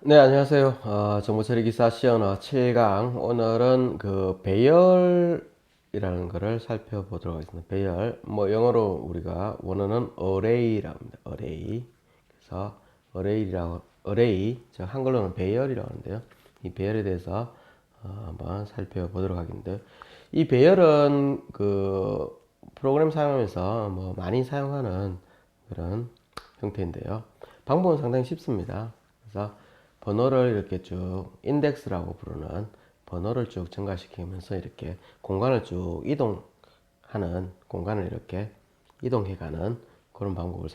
네, 안녕하세요. 정보처리 기사 시언어 7강. 오늘은 그 배열이라는 거를 살펴보도록 하겠습니다. 배열. 뭐 영어로 우리가 원어는 array라고 합니다. array. 그래서 array, 즉 한글로는 배열이라고 하는데요. 이 배열에 대해서 한번 살펴보도록 하겠는데, 이 배열은 그 프로그램 사용하면서 뭐 많이 사용하는 그런 형태인데요. 방법은 상당히 쉽습니다. 그래서 번호를 이렇게 쭉 인덱스라고 부르는 번호를 쭉 증가시키면서 이렇게 공간을 쭉 이동하는, 공간을 이렇게 이동해가는 그런 방법을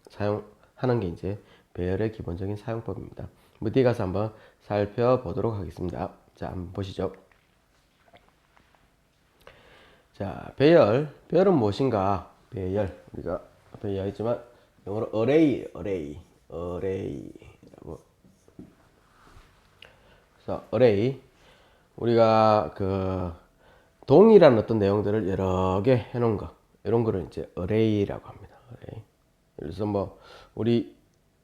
사용하는 게 이제 배열의 기본적인 사용법입니다. 뭐 뒤에 가서 한번 살펴보도록 하겠습니다. 자, 한번 보시죠. 자, 배열은 무엇인가? 배열, 우리가 앞에 이야기했지만 영어로 array라고. 그래서 array, 우리가 그 동일한 어떤 내용들을 여러 개 해놓은 거, 이런 거를 이제 array라고 합니다. array. 그래서 뭐 우리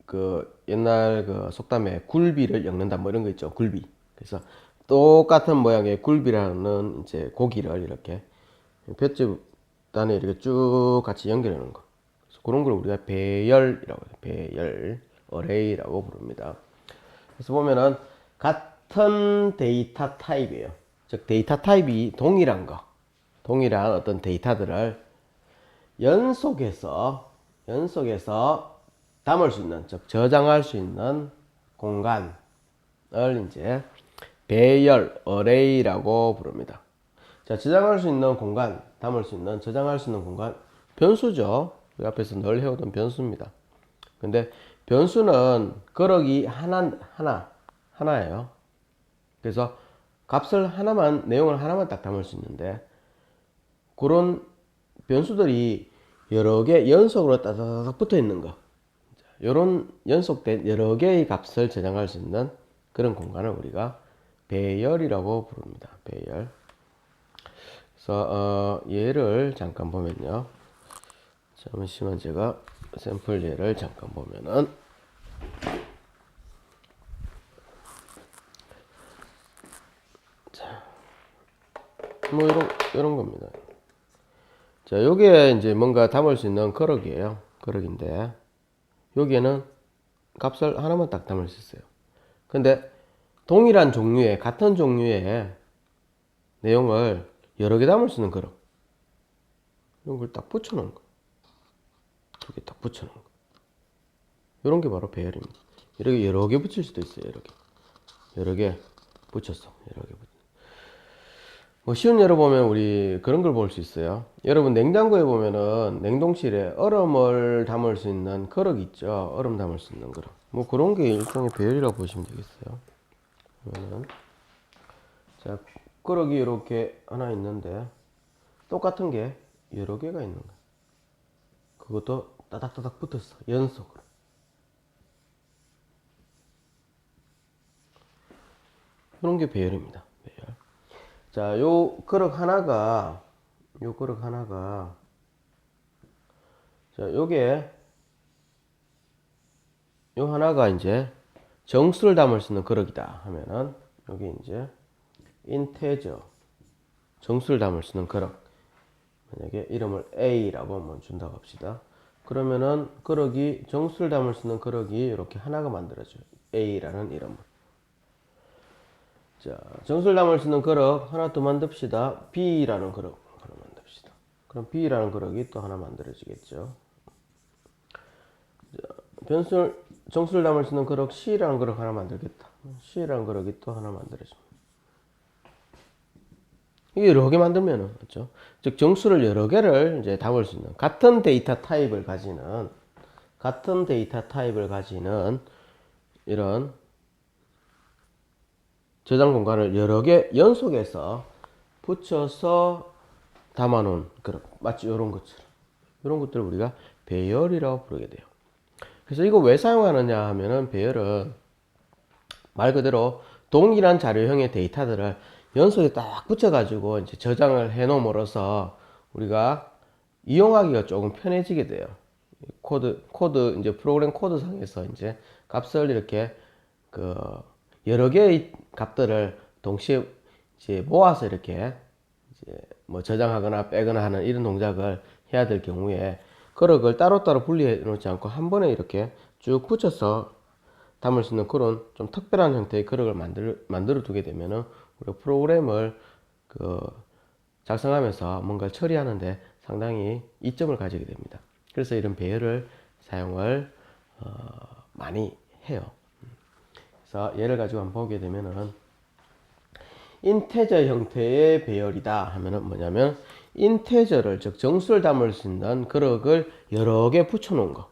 그 옛날 그 속담에 굴비를 엮는다 뭐 이런 거 있죠. 굴비. 그래서 똑같은 모양의 굴비라는 이제 고기를 이렇게 볏짚 단에 이렇게 쭉 같이 연결해 놓은 거. 그래서 그런 걸 우리가 배열이라고 해요. 배열, array라고 부릅니다. 그래서 보면은 같은 데이터 타입이에요. 즉 데이터 타입이 동일한 거, 동일한 어떤 데이터들을 연속해서 담을 수 있는, 즉 저장할 수 있는 공간을 이제 배열 어레이라고 부릅니다. 자, 저장할 수 있는 공간, 담을 수 있는, 저장할 수 있는 공간, 변수죠. 우리 앞에서 늘 해오던 변수입니다. 근데 변수는 그러기 하나예요. 그래서 값을 하나만, 내용을 하나만 딱 담을 수 있는데, 그런 변수들이 여러 개 연속으로 따다닥 붙어 있는 거. 이런 연속된 여러 개의 값을 저장할 수 있는 그런 공간을 우리가 배열이라고 부릅니다. 배열. 그래서 예를 잠깐 보면요. 잠시만 제가 샘플 예를 잠깐 보면은 뭐 이런 겁니다. 자, 요게 이제 뭔가 담을 수 있는 거럭이에요. 거럭인데 여기에는 값을 하나만 딱 담을 수 있어요. 근데 동일한 종류의, 같은 종류의 내용을 여러 개 담을 수 있는 거럭, 이런 걸 딱 붙여놓은 거. 이렇게 딱 붙여놓은 거. 이런 게 바로 배열입니다. 이렇게 여러 개 붙일 수도 있어요. 이렇게 여러 개 붙였어. 여러 개 붙. 뭐 쉬운 예로 보면 우리 그런 걸 볼 수 있어요. 여러분 냉장고에 보면은 냉동실에 얼음을 담을 수 있는 그릇 있죠. 얼음 담을 수 있는 그릇. 뭐 그런 게 일종의 배열이라고 보시면 되겠어요. 그러면은 자, 그릇이 이렇게 하나 있는데 똑같은 게 여러 개가 있는 거야. 그것도 따닥따닥 붙었어. 연속으로. 그런 게 배열입니다. 배열. 자, 요 그릇 하나가, 자, 요 하나가 이제 정수를 담을 수 있는 그릇이다 하면은, 여기 이제 인테저, 정수를 담을 수 있는 그릇. 만약에 이름을 A라고 한번 준다고 합시다. 그러면은 그릇이, 정수를 담을 수 있는 그릇이 이렇게 하나가 만들어져요. A라는 이름으로. 자, 정수를 담을 수 있는 그릇 하나 더 만듭시다. B라는 그릇 하나 만듭시다. 그럼 B라는 그릇이 또 하나 만들어지겠죠. 정수를 담을 수 있는 그릇 C라는 그릇 하나 만들겠다. C라는 그릇이 또 하나 만들어집니다. 이게 여러 개 만들면은, 그렇죠? 즉, 정수를 여러 개를 이제 담을 수 있는, 같은 데이터 타입을 가지는 이런 저장 공간을 여러 개 연속해서 붙여서 담아놓은 그런, 마치 이런 것처럼, 이런 것들을 우리가 배열이라고 부르게 돼요. 그래서 이거 왜 사용하느냐 하면은, 배열은 말 그대로 동일한 자료형의 데이터들을 연속에 딱 붙여가지고 이제 저장을 해 놓음으로써 우리가 이용하기가 조금 편해지게 돼요. 코드, 이제 프로그램 코드 상에서 이제 값을 이렇게 그 여러 개의 값들을 동시에 이제 모아서 이렇게 이제 뭐 저장하거나 빼거나 하는 이런 동작을 해야 될 경우에 그럭을 따로따로 분리해 놓지 않고 한 번에 이렇게 쭉 붙여서 담을 수 있는 그런 좀 특별한 형태의 그럭을 만들어 두게 되면은 우리가 프로그램을 그 작성하면서 뭔가를 처리하는데 상당히 이점을 가지게 됩니다. 그래서 이런 배열을 사용을 많이 해요. 그래서 예를 가지고 한번 보게 되면은 인테저 형태의 배열이다 하면은 뭐냐면 인테저를 즉 정수를 담을 수 있는 그럭을 여러 개 붙여 놓은 거,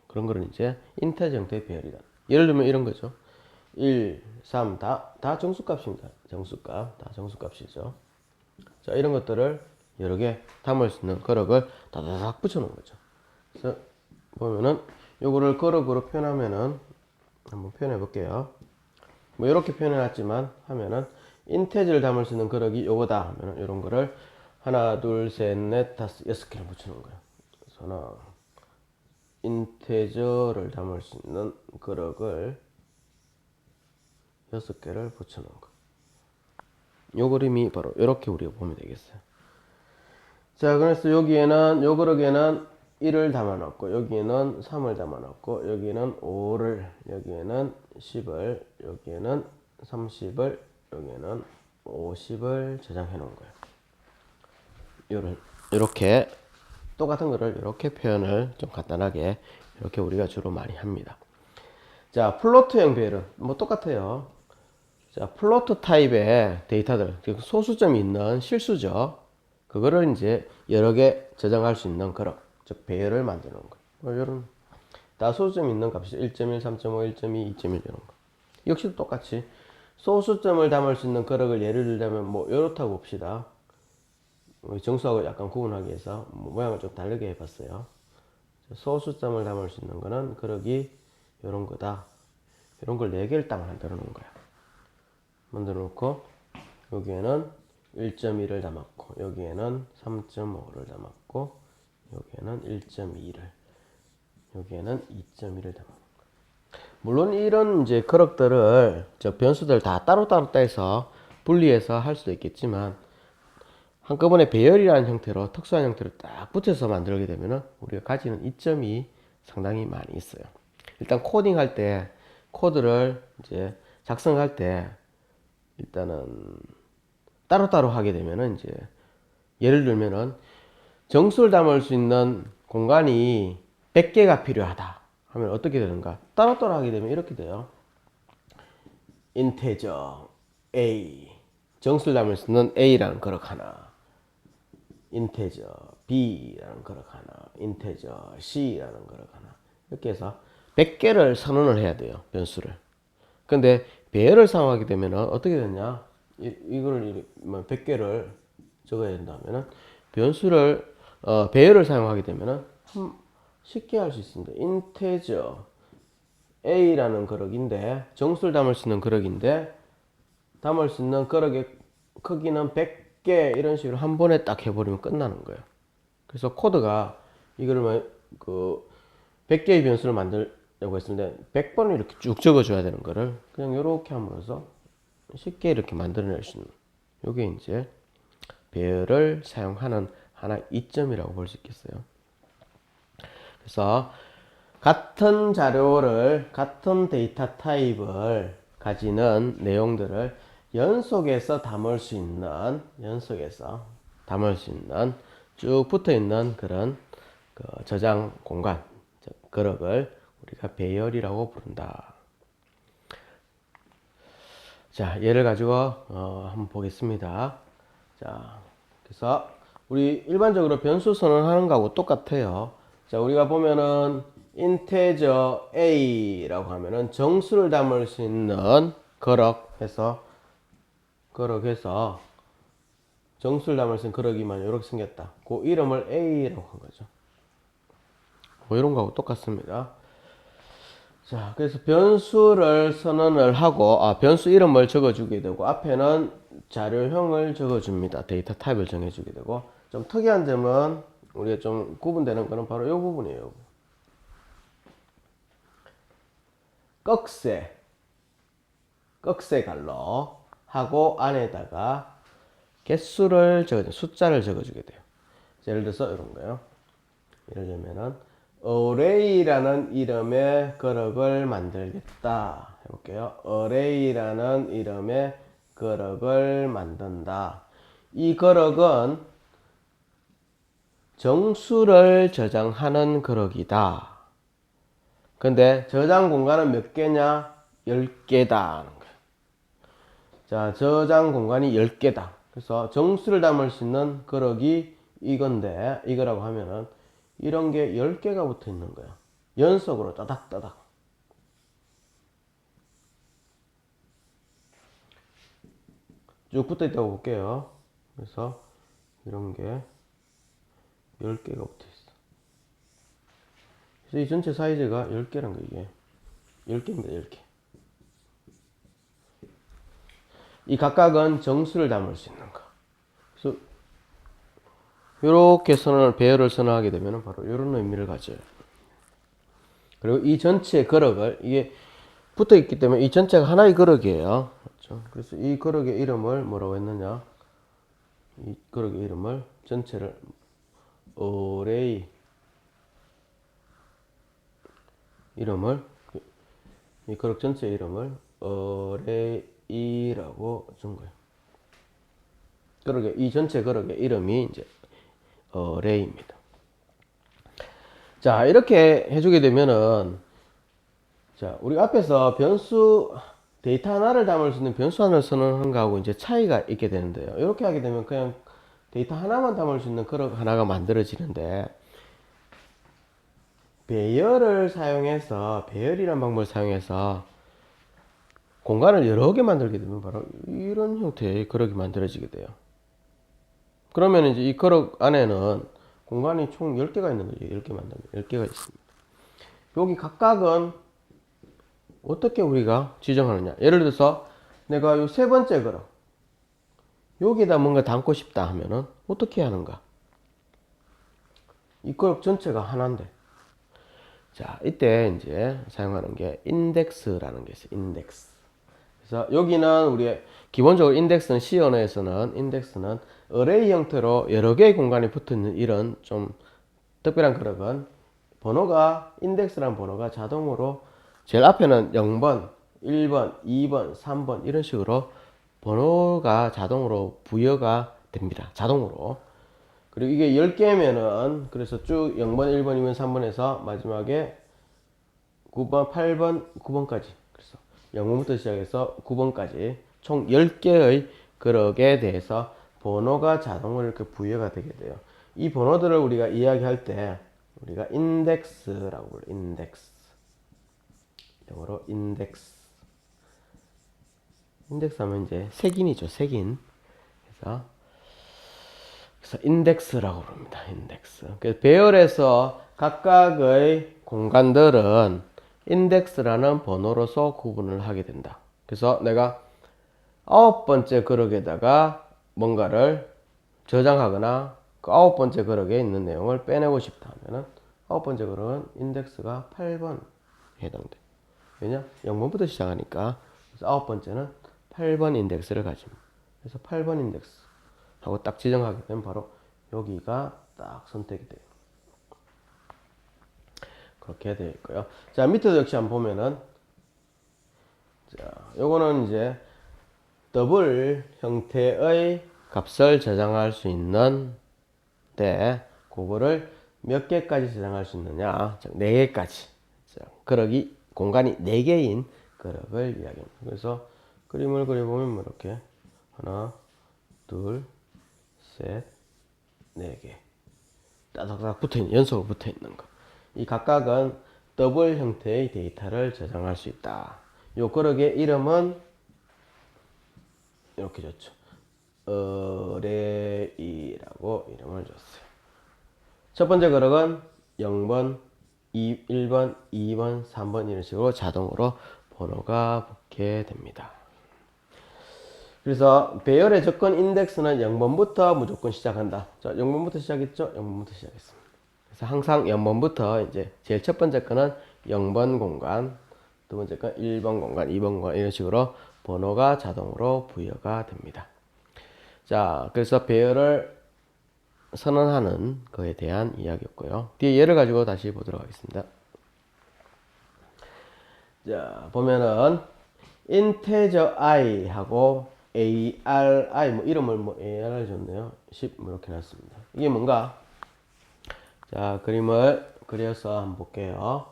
그런 거는 이제 인테저 형태의 배열이다. 예를 들면 이런 거죠. 1, 3 다 정수값입니다. 정수값 다 정수값이죠. 자, 이런 것들을 여러 개 담을 수 있는 그럭을 다다닥 붙여 놓은 거죠. 그래서 보면은 요거를 그럭으로 표현하면은 한번 표현해 볼게요. 뭐 이렇게 표현해 놨지만 하면은 인테저를 담을 수 있는 그럭이 요거다 하면은 이런 거를 하나, 둘, 셋, 넷, 다섯, 여섯 개를 붙여 놓은 거예요. 그래서 하나, 인테저를 담을 수 있는 그럭을 6개를 붙여 놓은 거. 요 그림이 바로 이렇게 우리가 보면 되겠어요. 자, 그래서 여기에는 요 그럭에는 1을 담아 놓고 여기에는 3을 담아 놓고 여기에는 5를, 여기에는 10을, 여기에는 30을, 여기에는 50을 저장해 놓은 거예요. 이렇게 똑같은 거를 이렇게 표현을 좀 간단하게 이렇게 우리가 주로 많이 합니다. 자, 플로트형 배열은 뭐 똑같아요. 자, 플로트 타입의 데이터들, 소수점이 있는 실수죠. 그거를 이제 여러 개 저장할 수 있는 그런, 즉 배열을 만드는 거. 뭐 이런 다 소수점이 있는 값이죠. 1.1, 3.5, 1.2, 2.1 이런 거. 역시 똑같이 소수점을 담을 수 있는 그럭을 예를 들자면 뭐 이렇다고 봅시다. 정수하고 약간 구분하기 위해서 모양을 좀 다르게 해봤어요. 소수점을 담을 수 있는 거는 그럭이 이런 거다. 이런 걸 4개를 딱 만들어 놓은 거야. 만들어 놓고 여기에는 1.1을 담았고 여기에는 3.5를 담았고 여기에는 1.2를, 여기에는 2.1을 담았고. 물론 이런 이제 그럭들을 변수들 다 따로따로 떼서 분리해서 할 수도 있겠지만 한꺼번에 배열이라는 형태로 특수한 형태로 딱 붙여서 만들게 되면은 우리가 가지는 이점이 상당히 많이 있어요. 일단 코딩할 때 코드를 이제 작성할 때 일단은 따로따로 하게 되면은 이제 예를 들면은 정수를 담을 수 있는 공간이 100개가 필요하다 하면 어떻게 되는가? 따로따로 하게 되면 이렇게 돼요. 인테저 A, 정수를 담을 수 있는 A라는 그럭 하나, 인테저 B라는 그럭 하나, 인테저 C라는 그럭 하나, 이렇게 해서 100개를 선언을 해야 돼요. 변수를. 근데 배열을 사용하게 되면 어떻게 되냐? 이거를 100개를 적어야 된다면은 변수를 배열을 사용하게 되면은 쉽게 할 수 있습니다. 인테저 A라는 그럭인데 정수를 담을 수 있는 그럭인데 담을 수 있는 그럭의 크기는 100개 이런 식으로 한 번에 딱 해버리면 끝나는 거예요. 그래서 코드가 이거를 그 100개의 변수를 만들려고 했는데 100번을 이렇게 쭉 적어줘야 되는 거를 그냥 이렇게 함으로써 쉽게 이렇게 만들어낼 수 있는, 이게 이제 배열을 사용하는 하나의 이점이라고 볼 수 있겠어요. 그래서 같은 자료를, 같은 데이터 타입을 가지는 내용들을 연속해서 담을 수 있는, 쭉 붙어 있는 그런 그 저장 공간, 그럭을 우리가 배열이라고 부른다. 자, 예를 가지고 한번 보겠습니다. 자, 그래서 우리 일반적으로 변수 선언하는 거하고 똑같아요. 자, 우리가 보면은 integer a라고 하면은 정수를 담을 수 있는 그럭해서 정수를 담을 수 있는 그럭이만 이렇게 생겼다. 그 이름을 a라고 한 거죠. 뭐 이런 거하고 똑같습니다. 자, 그래서 변수를 선언을 하고, 변수 이름을 적어주게 되고, 앞에는 자료형을 적어줍니다. 데이터 타입을 정해주게 되고, 좀 특이한 점은, 우리가 좀 구분되는 거는 바로 이 부분이에요. 꺽쇠. 꺽쇠갈로 하고 안에다가 개수를 숫자를 적어주게 돼요. 예를 들어서 이런 거요. 예를 들면은 array라는 이름의 그릇을 만들겠다 해볼게요. array라는 이름의 그릇을 만든다. 이 그릇은 정수를 저장하는 그릇이다. 근데 저장 공간은 몇 개냐? 10개다 하는 거예요. 자, 저장 공간이 10개다. 그래서 정수를 담을 수 있는 그릇이 이건데, 이거라고 하면은 이런 게 10개가 붙어 있는 거야. 연속으로 따닥따닥. 쭉 붙어 있다고 볼게요. 그래서 이런 게 10개가 붙어 있어. 그래서 이 전체 사이즈가 10개란 거 이게. 10개입니다, 10개. 이 각각은 정수를 담을 수 있는 거. 그래서 이렇게 배열을 선언하게 되면 바로 이런 의미를 가져요. 그리고 이 전체 그릇을 이게 붙어 있기 때문에 이 전체가 하나의 그릇이에요. 그렇죠? 그래서 이 그릇의 이름을 뭐라고 했느냐? 이 그릇의 이름을 전체를 array 이름을 이 그릇 전체 이름을 array라고 준 거예요. 그릇의 이 전체 그릇의 이름이 이제 array입니다. 자, 이렇게 해주게 되면은 자, 우리 앞에서 변수 데이터 하나를 담을 수 있는 변수 하나를 선언한 거하고 이제 차이가 있게 되는데요. 이렇게 하게 되면 그냥 데이터 하나만 담을 수 있는 그릇 하나가 만들어지는데 배열을 사용해서 배열이라는 방법을 사용해서 공간을 여러 개 만들게 되면 바로 이런 형태의 그릇이 만들어지게 돼요. 그러면 이제 이 그릇 안에는 공간이 총 10개가 있는 거죠. 10개 만들면 10개가 있습니다. 여기 각각은 어떻게 우리가 지정하느냐. 예를 들어서 내가 요 세 번째 그릇 여기다 뭔가 담고 싶다 하면은 어떻게 하는가. 이 그릇 전체가 하나인데 자, 이때 이제 사용하는 게 인덱스라는 게 있어요. 인덱스. 그래서 여기는 우리 기본적으로 인덱스는 C 언어에서는 인덱스는 어레이 형태로 여러 개의 공간이 붙어 있는 이런 좀 특별한 그릇은 번호가 인덱스라는 번호가 자동으로 제일 앞에는 0번, 1번, 2번, 3번 이런 식으로 번호가 자동으로 부여가 됩니다. 자동으로. 그리고 이게 10개면은 그래서 쭉 0번, 1번, 2번, 3번에서 마지막에 9번, 8번, 9번까지 그래서 0번부터 시작해서 9번까지 총 10개의 그릇에 대해서 번호가 자동으로 이렇게 부여가 되게 돼요. 이 번호들을 우리가 이야기할 때 우리가 인덱스라고 불러요. 인덱스. 영어로 인덱스. 인덱스 하면 이제 색인이죠. 색인. 그래서 인덱스라고 부릅니다. 인덱스. 그래서 배열에서 각각의 공간들은 인덱스라는 번호로서 구분을 하게 된다. 그래서 내가 9번째 그릇에다가 뭔가를 저장하거나 그 9번째 그릇에 있는 내용을 빼내고 싶다 하면은 9번째 그릇은 인덱스가 8번 해당돼. 왜냐? 0번부터 시작하니까. 그래서 9번째는 8번 인덱스를 가집니다. 그래서 8번 인덱스 하고 딱 지정하게 되면 바로 여기가 딱 선택이 돼요. 그렇게 되어 있고요. 자, 밑에도 역시 한번 보면은 자, 요거는 이제 더블 형태의 값을 저장할 수 있는데 그거를 몇 개까지 저장할 수 있느냐? 4개까지. 자, 그러기 공간이 4개인 그릇을 이야기합니다. 그래서 그림을 그려보면 뭐 이렇게 하나, 둘, 셋, 4개 따닥따닥 붙어있는 연속으로 붙어있는 거. 이 각각은 더블 형태의 데이터를 저장할 수 있다. 요 그릇의 이름은 이렇게 줬죠. array라고 이름을 줬어요. 첫 번째 그릇은 0번, 1번, 2번, 3번 이런 식으로 자동으로 번호가 붙게 됩니다. 그래서 배열의 접근 인덱스는 0번부터 무조건 시작한다. 자, 0번부터 시작했죠? 0번부터 시작했습니다. 그래서 항상 0번부터 이제 제일 첫 번째 거는 0번 공간, 두 번째 건 1번 공간, 2번 공간 이런 식으로 번호가 자동으로 부여가 됩니다. 자, 그래서 배열을 선언하는 거에 대한 이야기였고요. 뒤에 예를 가지고 다시 보도록 하겠습니다. 자, 보면은 integer i하고 ARI 뭐 이름을 뭐 ARI 줬네요. 10 뭐 이렇게 놨습니다. 이게 뭔가? 자, 그림을 그려서 한번 볼게요.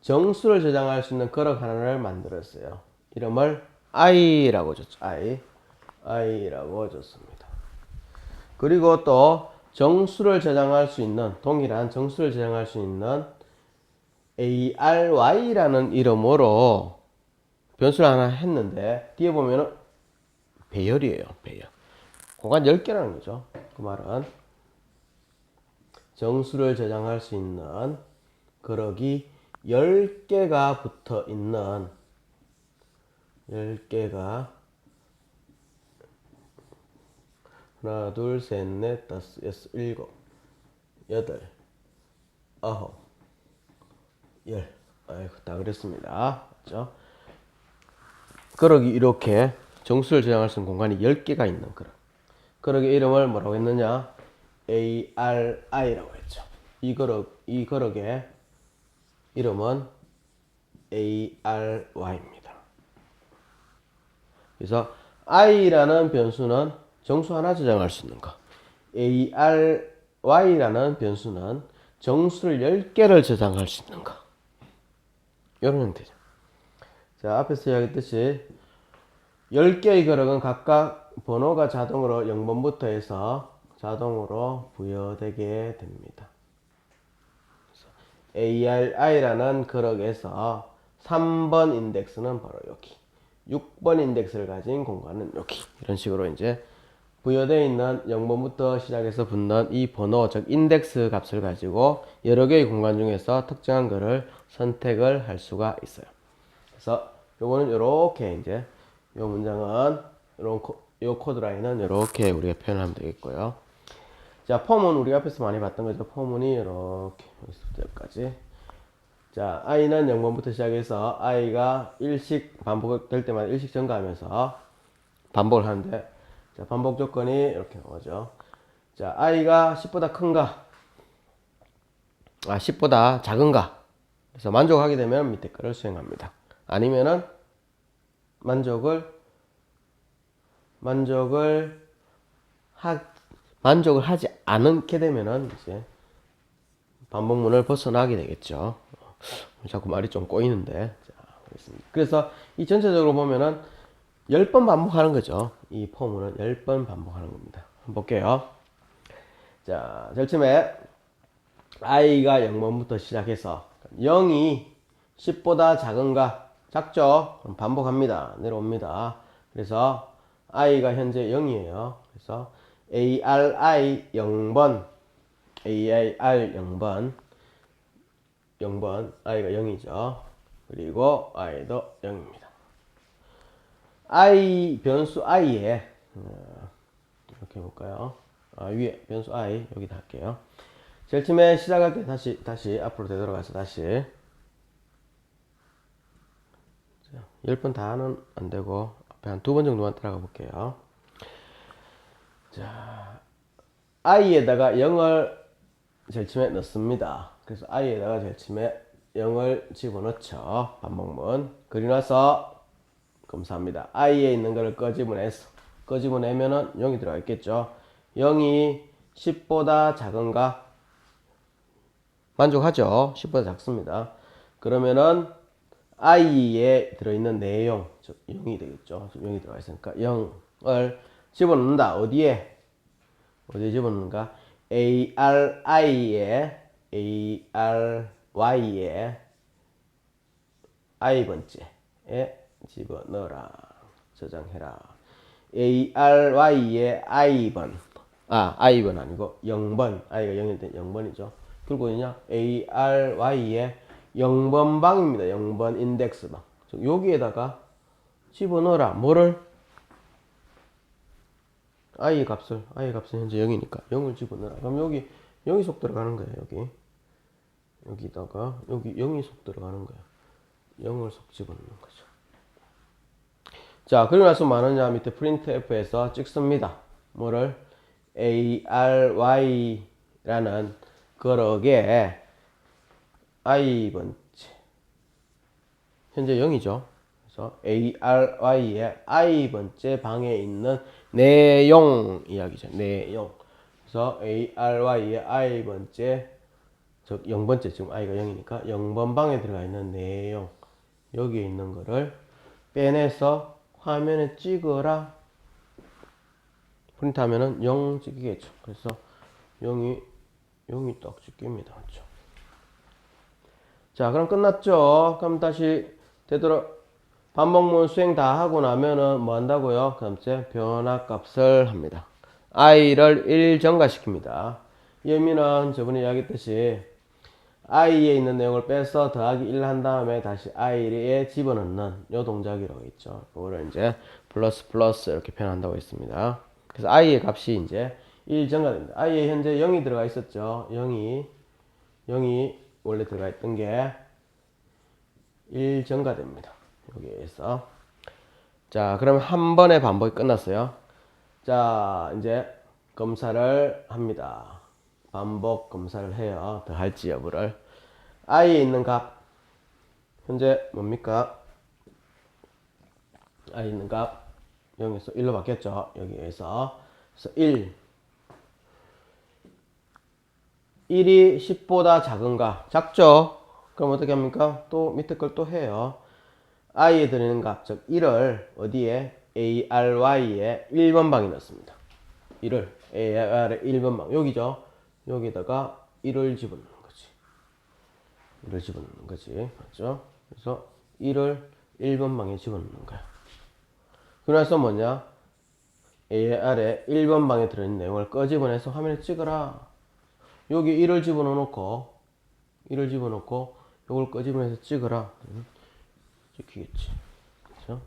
정수를 저장할 수 있는 그릇 하나를 만들었어요. 이름을 i라고 줬죠. i라고 줬습니다. 그리고 또 정수를 저장할 수 있는 동일한 정수를 저장할 수 있는 ARY라는 이름으로 변수를 하나 했는데 뒤에 보면은 배열이에요. 배열. 공간 10개라는 거죠. 그 말은 정수를 저장할 수 있는 그릇이 10개가 붙어 있는 10개가 하나, 둘, 셋, 넷, 다섯, 여섯, 일곱, 여덟, 아홉, 열. 아이고, 다 그랬습니다. 맞죠? 그릇이 이렇게 정수를 저장할 수 있는 공간이 10개가 있는 그릇. 그릇의 이름을 뭐라고 했느냐? ARI라고 했죠. 이 그릇의 이름은 ARY입니다. 그래서 i라는 변수는 정수 하나 저장할 수 있는 거. ARY라는 변수는 정수를 10개를 저장할 수 있는 거. 이런 형태죠. 자, 앞에서 이야기했듯이 10개의 그릇은 각각 번호가 자동으로 0번부터 해서 자동으로 부여되게 됩니다. ARI라는 그릇에서 3번 인덱스는 바로 여기, 6번 인덱스를 가진 공간은 여기. 이런 식으로 이제 부여되어 있는 0번부터 시작해서 붙는 이 번호, 즉 인덱스 값을 가지고 여러 개의 공간 중에서 특정한 거를 선택을 할 수가 있어요. 그래서 요거는 이렇게 이제 요 문장은 요 코드 라인은 이렇게 우리가 표현하면 되겠고요. 자, 폼은 우리가 앞에서 많이 봤던 거죠. 폼은 이렇게 여기서부터 여기까지. 자, i는 0번부터 시작해서 i가 일씩 반복될 때마다 일씩 증가하면서 반복을 하는데, 자, 반복 조건이 이렇게 나오죠. 자, i가 10보다 큰가? 10보다 작은가? 그래서 만족하게 되면 밑에 거를 수행합니다. 아니면은 만족을 하지 않게 되면은 이제 반복문을 벗어나게 되겠죠. 자꾸 말이 좀 꼬이는데. 자, 알겠습니다. 그래서 이 전체적으로 보면은 10번 반복하는 거죠. 이 포문은 10번 반복하는 겁니다. 한번 볼게요. 자, 제일 처음에 i가 0번부터 시작해서 0이 10보다 작은가? 작죠? 그럼 반복합니다. 내려옵니다. 그래서 i가 현재 0이에요. 그래서 ARI 0번, AR 0번, i가 0이죠. 그리고 i도 0입니다. i 변수 i에 이렇게 볼까요? 위에 변수 i 여기다 할게요. 제일 처음에 시작할 때 다시 앞으로 되돌아가서 다시 10번 다는 안 되고 앞에 한 2번 정도만 따라가 볼게요. 자, i에다가 0을 제일 처음에 넣습니다. 그래서 i에다가 제일 처음에 0을 집어넣죠. 반복문. 그리나서 검사합니다. i에 있는 거를 끄집어내면은 0이 들어가 있겠죠. 0이 10보다 작은가? 만족하죠. 10보다 작습니다. 그러면은 i에 들어있는 내용, 즉 0이 되겠죠. 0이 들어가 있으니까 0을 집어넣는다. 어디에 집어넣는가? ARY에 i번째에 집어넣어라. 저장해라. ARY에 i번. i번 아니고 0번. i가 0일 때 0번이죠. 그리고 뭐냐? ARY에 0번 방입니다. 0번 인덱스 방. 즉 여기에다가 집어넣어라. 뭐를? i 값은 현재 0이니까 0을 집어넣어라. 그럼 여기 0이 속 들어가는 거예요. 여기다가 여기 0이 속 들어가는 거예요. 0을 속 집어넣는 거죠. 자, 그리고 나서 뭐 하느냐 밑에 printf에서 찍습니다. 뭐를 ARY라는 그럭에 i번째 현재 0이죠. 그래서 ARY의 i번째 방에 있는 내용 이야기죠. 내용. 그래서 ARY의 i번째 즉 0번째 지금 i가 0이니까 0번 방에 들어가 있는 내용 여기에 있는 거를 빼내서 화면에 찍어라. 프린트하면은 0 찍히겠죠. 그래서 0이 딱 찍힙니다. 그렇죠? 자, 그럼 끝났죠. 그럼 다시 되도록 반복문 수행 다 하고 나면은 뭐 한다고요? 그다음 이제 변화값을 합니다. i를 1 증가시킵니다. 이 의미는 저번에 이야기했듯이 i에 있는 내용을 빼서 더하기 1 한 다음에 다시 i에 집어넣는 요 동작이라고 했죠. 그거를 이제 플러스 이렇게 표현한다고 했습니다. 그래서 i의 값이 이제 1 증가됩니다. i에 현재 0이 들어가 있었죠. 0이 원래 들어가 있던 게 1 증가됩니다. 여기에서. 자, 그러면 한 번의 반복이 끝났어요. 자, 이제 검사를 합니다. 반복 검사를 해요. 더 할지 여부를. i에 있는 값. 현재 뭡니까? i에 있는 값. 0에서 1로 바뀌었죠. 여기에서. 그래서 1이 10보다 작은가? 작죠? 그럼 어떻게 합니까? 또 밑에 걸 또 해요. i에 들어있는 값, 즉 1을 어디에? ARY에 1번 방에 넣습니다. 1을 AR의 1번 방. 여기죠? 여기다가 1을 집어넣는 거지. 1을 집어넣는 거지. 맞죠? 그래서 1을 1번 방에 집어넣는 거야. 그래서 뭐냐? AR의 1번 방에 들어있는 내용을 꺼집어내서 화면에 찍어라. 여기 1을 집어넣고, 이걸 꺼집어내서 찍어라. 찍히겠지. 그렇죠?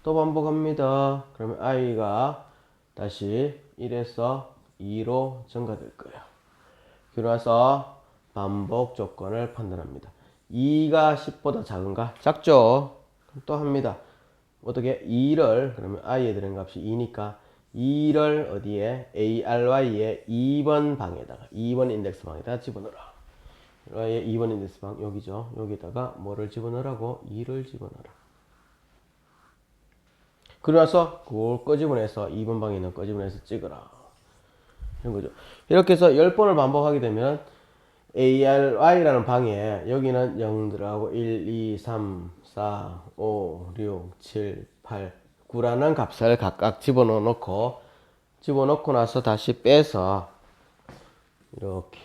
또 반복합니다. 그러면 i가 다시 1에서 2로 증가될 거예요. 그러고 나서 반복 조건을 판단합니다. 2가 10보다 작은가? 작죠? 또 합니다. 어떻게? 2를 그러면 i에 들은 값이 2니까 2를 어디에? ARY의 2번 방에다가 2번 인덱스 방에다가 집어넣어라. y의 2번 인덱스 방 여기죠. 여기다가 뭐를 집어넣으라고? 2를 집어넣어라. 그러고 나서 그걸 꺼집어내서 2번 방에 있는 꺼집어내서 찍어라. 이런 거죠. 이렇게 해서 10번을 반복하게 되면 ARY라는 방에 여기는 0 들어가고 1, 2, 3, 4, 5, 6, 7, 8, 9라는 값을 각각 집어넣고 나서 다시 빼서 이렇게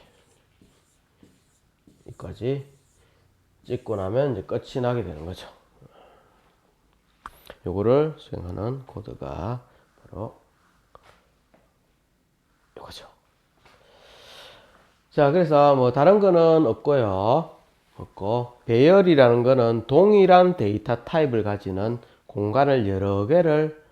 여기까지 찍고 나면 이제 끝이 나게 되는 거죠. 요거를 수행하는 코드가 바로 요거죠. 자, 그래서 뭐 다른 거는 없고요. 배열이라는 거는 동일한 데이터 타입을 가지는 공간을 여러 개를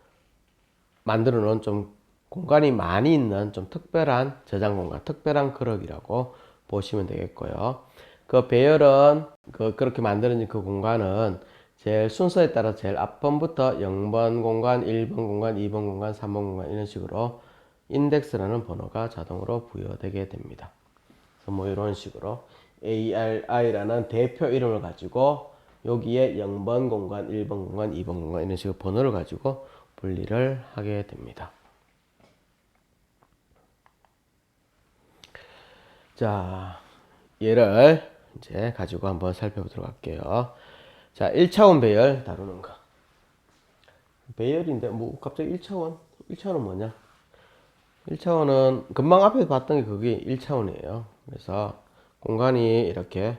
만들어 놓은 좀 공간이 많이 있는 좀 특별한 저장 공간, 특별한 그럭이라고 보시면 되겠고요. 그 배열은 그렇게 만들어진 그 공간은 제일 순서에 따라 제일 앞번부터 0번 공간, 1번 공간, 2번 공간, 3번 공간 이런 식으로 인덱스라는 번호가 자동으로 부여되게 됩니다. 그래서 뭐 이런 식으로 ARI라는 대표 이름을 가지고 여기에 0번 공간, 1번 공간, 2번 공간 이런 식으로 번호를 가지고 분리를 하게 됩니다. 자, 얘를 이제 가지고 한번 살펴보도록 할게요. 자, 1차원 배열 다루는 거. 배열인데 뭐 갑자기 1차원? 1차원은 뭐냐? 1차원은 금방 앞에 봤던 게 그게 1차원이에요. 그래서 공간이 이렇게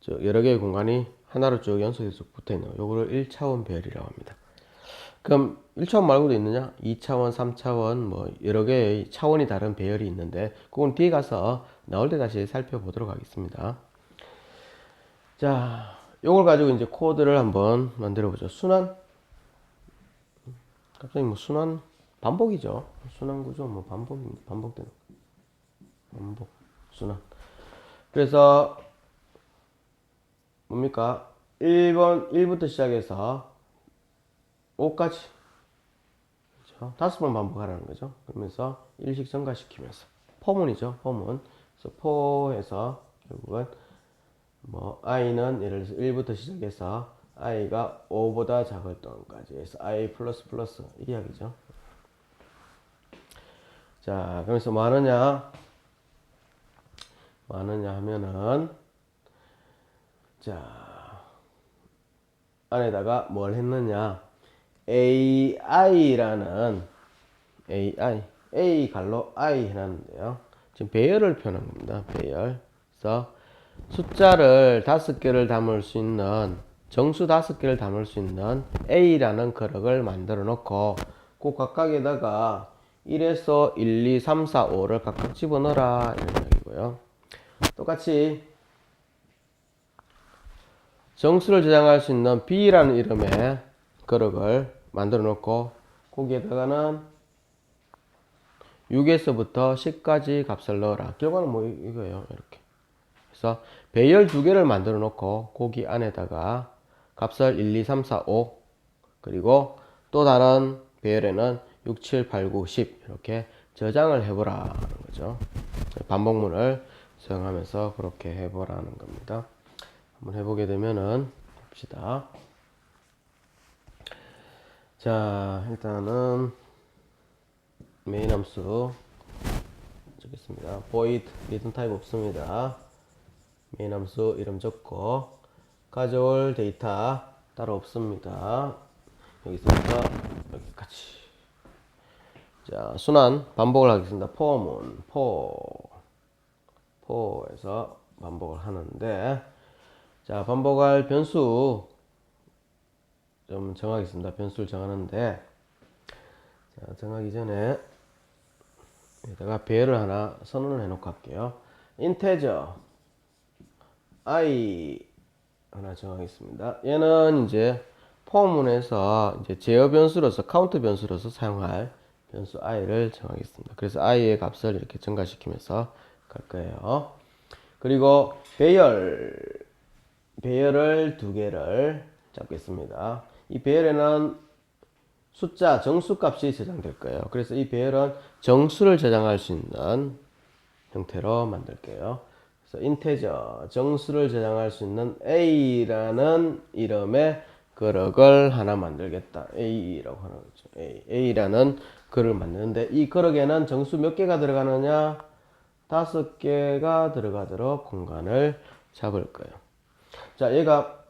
여러 개의 공간이 하나로 쭉 연속해서 붙어 있는 거. 요거를 1차원 배열이라고 합니다. 그럼 1차원 말고도 있느냐? 2차원, 3차원 뭐 여러 개의 차원이 다른 배열이 있는데 그건 뒤에 가서 나올 때 다시 살펴보도록 하겠습니다. 자, 요걸 가지고 이제 코드를 한번 만들어 보죠. 순환. 갑자기 뭐 순환 반복이죠. 순환 구조 뭐 반복되는 반복 순환. 그래서 뭡니까? 1번 1부터 시작해서 5까지. 그렇죠? 5번 반복하라는 거죠. 그러면서 일식 증가시키면서. 포문이죠. 포문. 그래서 포에서 결국은 뭐 i는 예를 들어서 1부터 시작해서 i가 5보다 작을 동안까지 해서 i 플러스 플러스 이 이야기죠. 자, 그래서 뭐 하느냐? 뭐 하느냐 하면은 자, 안에다가 뭘 했느냐? AI라는 A 갈로 I 해놨는데요. 지금 배열을 표현한 겁니다. 배열. 그래서 숫자를 5개를 담을 수 있는 정수 5개를 담을 수 있는 A라는 그릇을 만들어 놓고 그 각각에다가 1에서 1, 2, 3, 4, 5를 각각 집어넣어라 이런 이야기고요. 똑같이 정수를 저장할 수 있는 B라는 이름의 그릇을 만들어 놓고 거기에다가는 6에서부터 10까지 값을 넣어라. 결과는 뭐 이거예요. 이렇게. 그래서 배열 2개를 만들어 놓고 거기 안에다가 값을 1, 2, 3, 4, 5 그리고 또 다른 배열에는 6, 7, 8, 9, 10 이렇게 저장을 해보라는 거죠. 반복문을 사용하면서 그렇게 해보라는 겁니다. 한번 해보게 되면은 봅시다. 자, 일단은 메인 함수 적겠습니다. void 리턴 타입 없습니다. 메인 함수 이름 적고 가져올 데이터 따로 없습니다. 여기서부터 여기까지. 자, 순환 반복을 하겠습니다. for문 for에서 반복을 하는데 자, 반복할 변수 좀 정하겠습니다. 변수를 정하는데 자, 정하기 전에 여기다가 배열을 하나 선언을 해놓고 할게요. integer i 하나 정하겠습니다. 얘는 이제 포문에서 이제 제어 변수로서 카운트 변수로서 사용할 변수 i를 정하겠습니다. 그래서 i의 값을 이렇게 증가시키면서 갈 거예요. 그리고 배열을 2개를 잡겠습니다. 이 배열에는 숫자 정수값이 저장될 거예요. 그래서 이 배열은 정수를 저장할 수 있는 형태로 만들게요. 그래서 integer 정수를 저장할 수 있는 a라는 이름의 그릇을 하나 만들겠다. a라고 하는 거죠. a라는 그릇을 만드는데 이 그릇에는 정수 몇 개가 들어가느냐? 5개가 들어가도록 공간을 잡을 거예요. 자, 얘가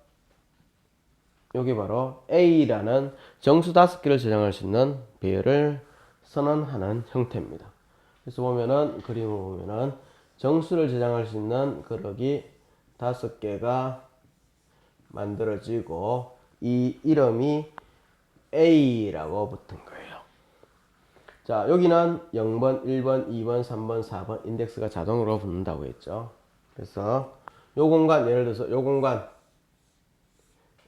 여기 바로 A라는 정수 5개를 저장할 수 있는 배열을 선언하는 형태입니다. 그래서 보면은 그림을 보면은 정수를 저장할 수 있는 그릇이 5개가 만들어지고 이 이름이 A라고 붙은 거예요. 자, 여기는 0번, 1번, 2번, 3번, 4번 인덱스가 자동으로 붙는다고 했죠. 그래서 요 공간 예를 들어서 요 공간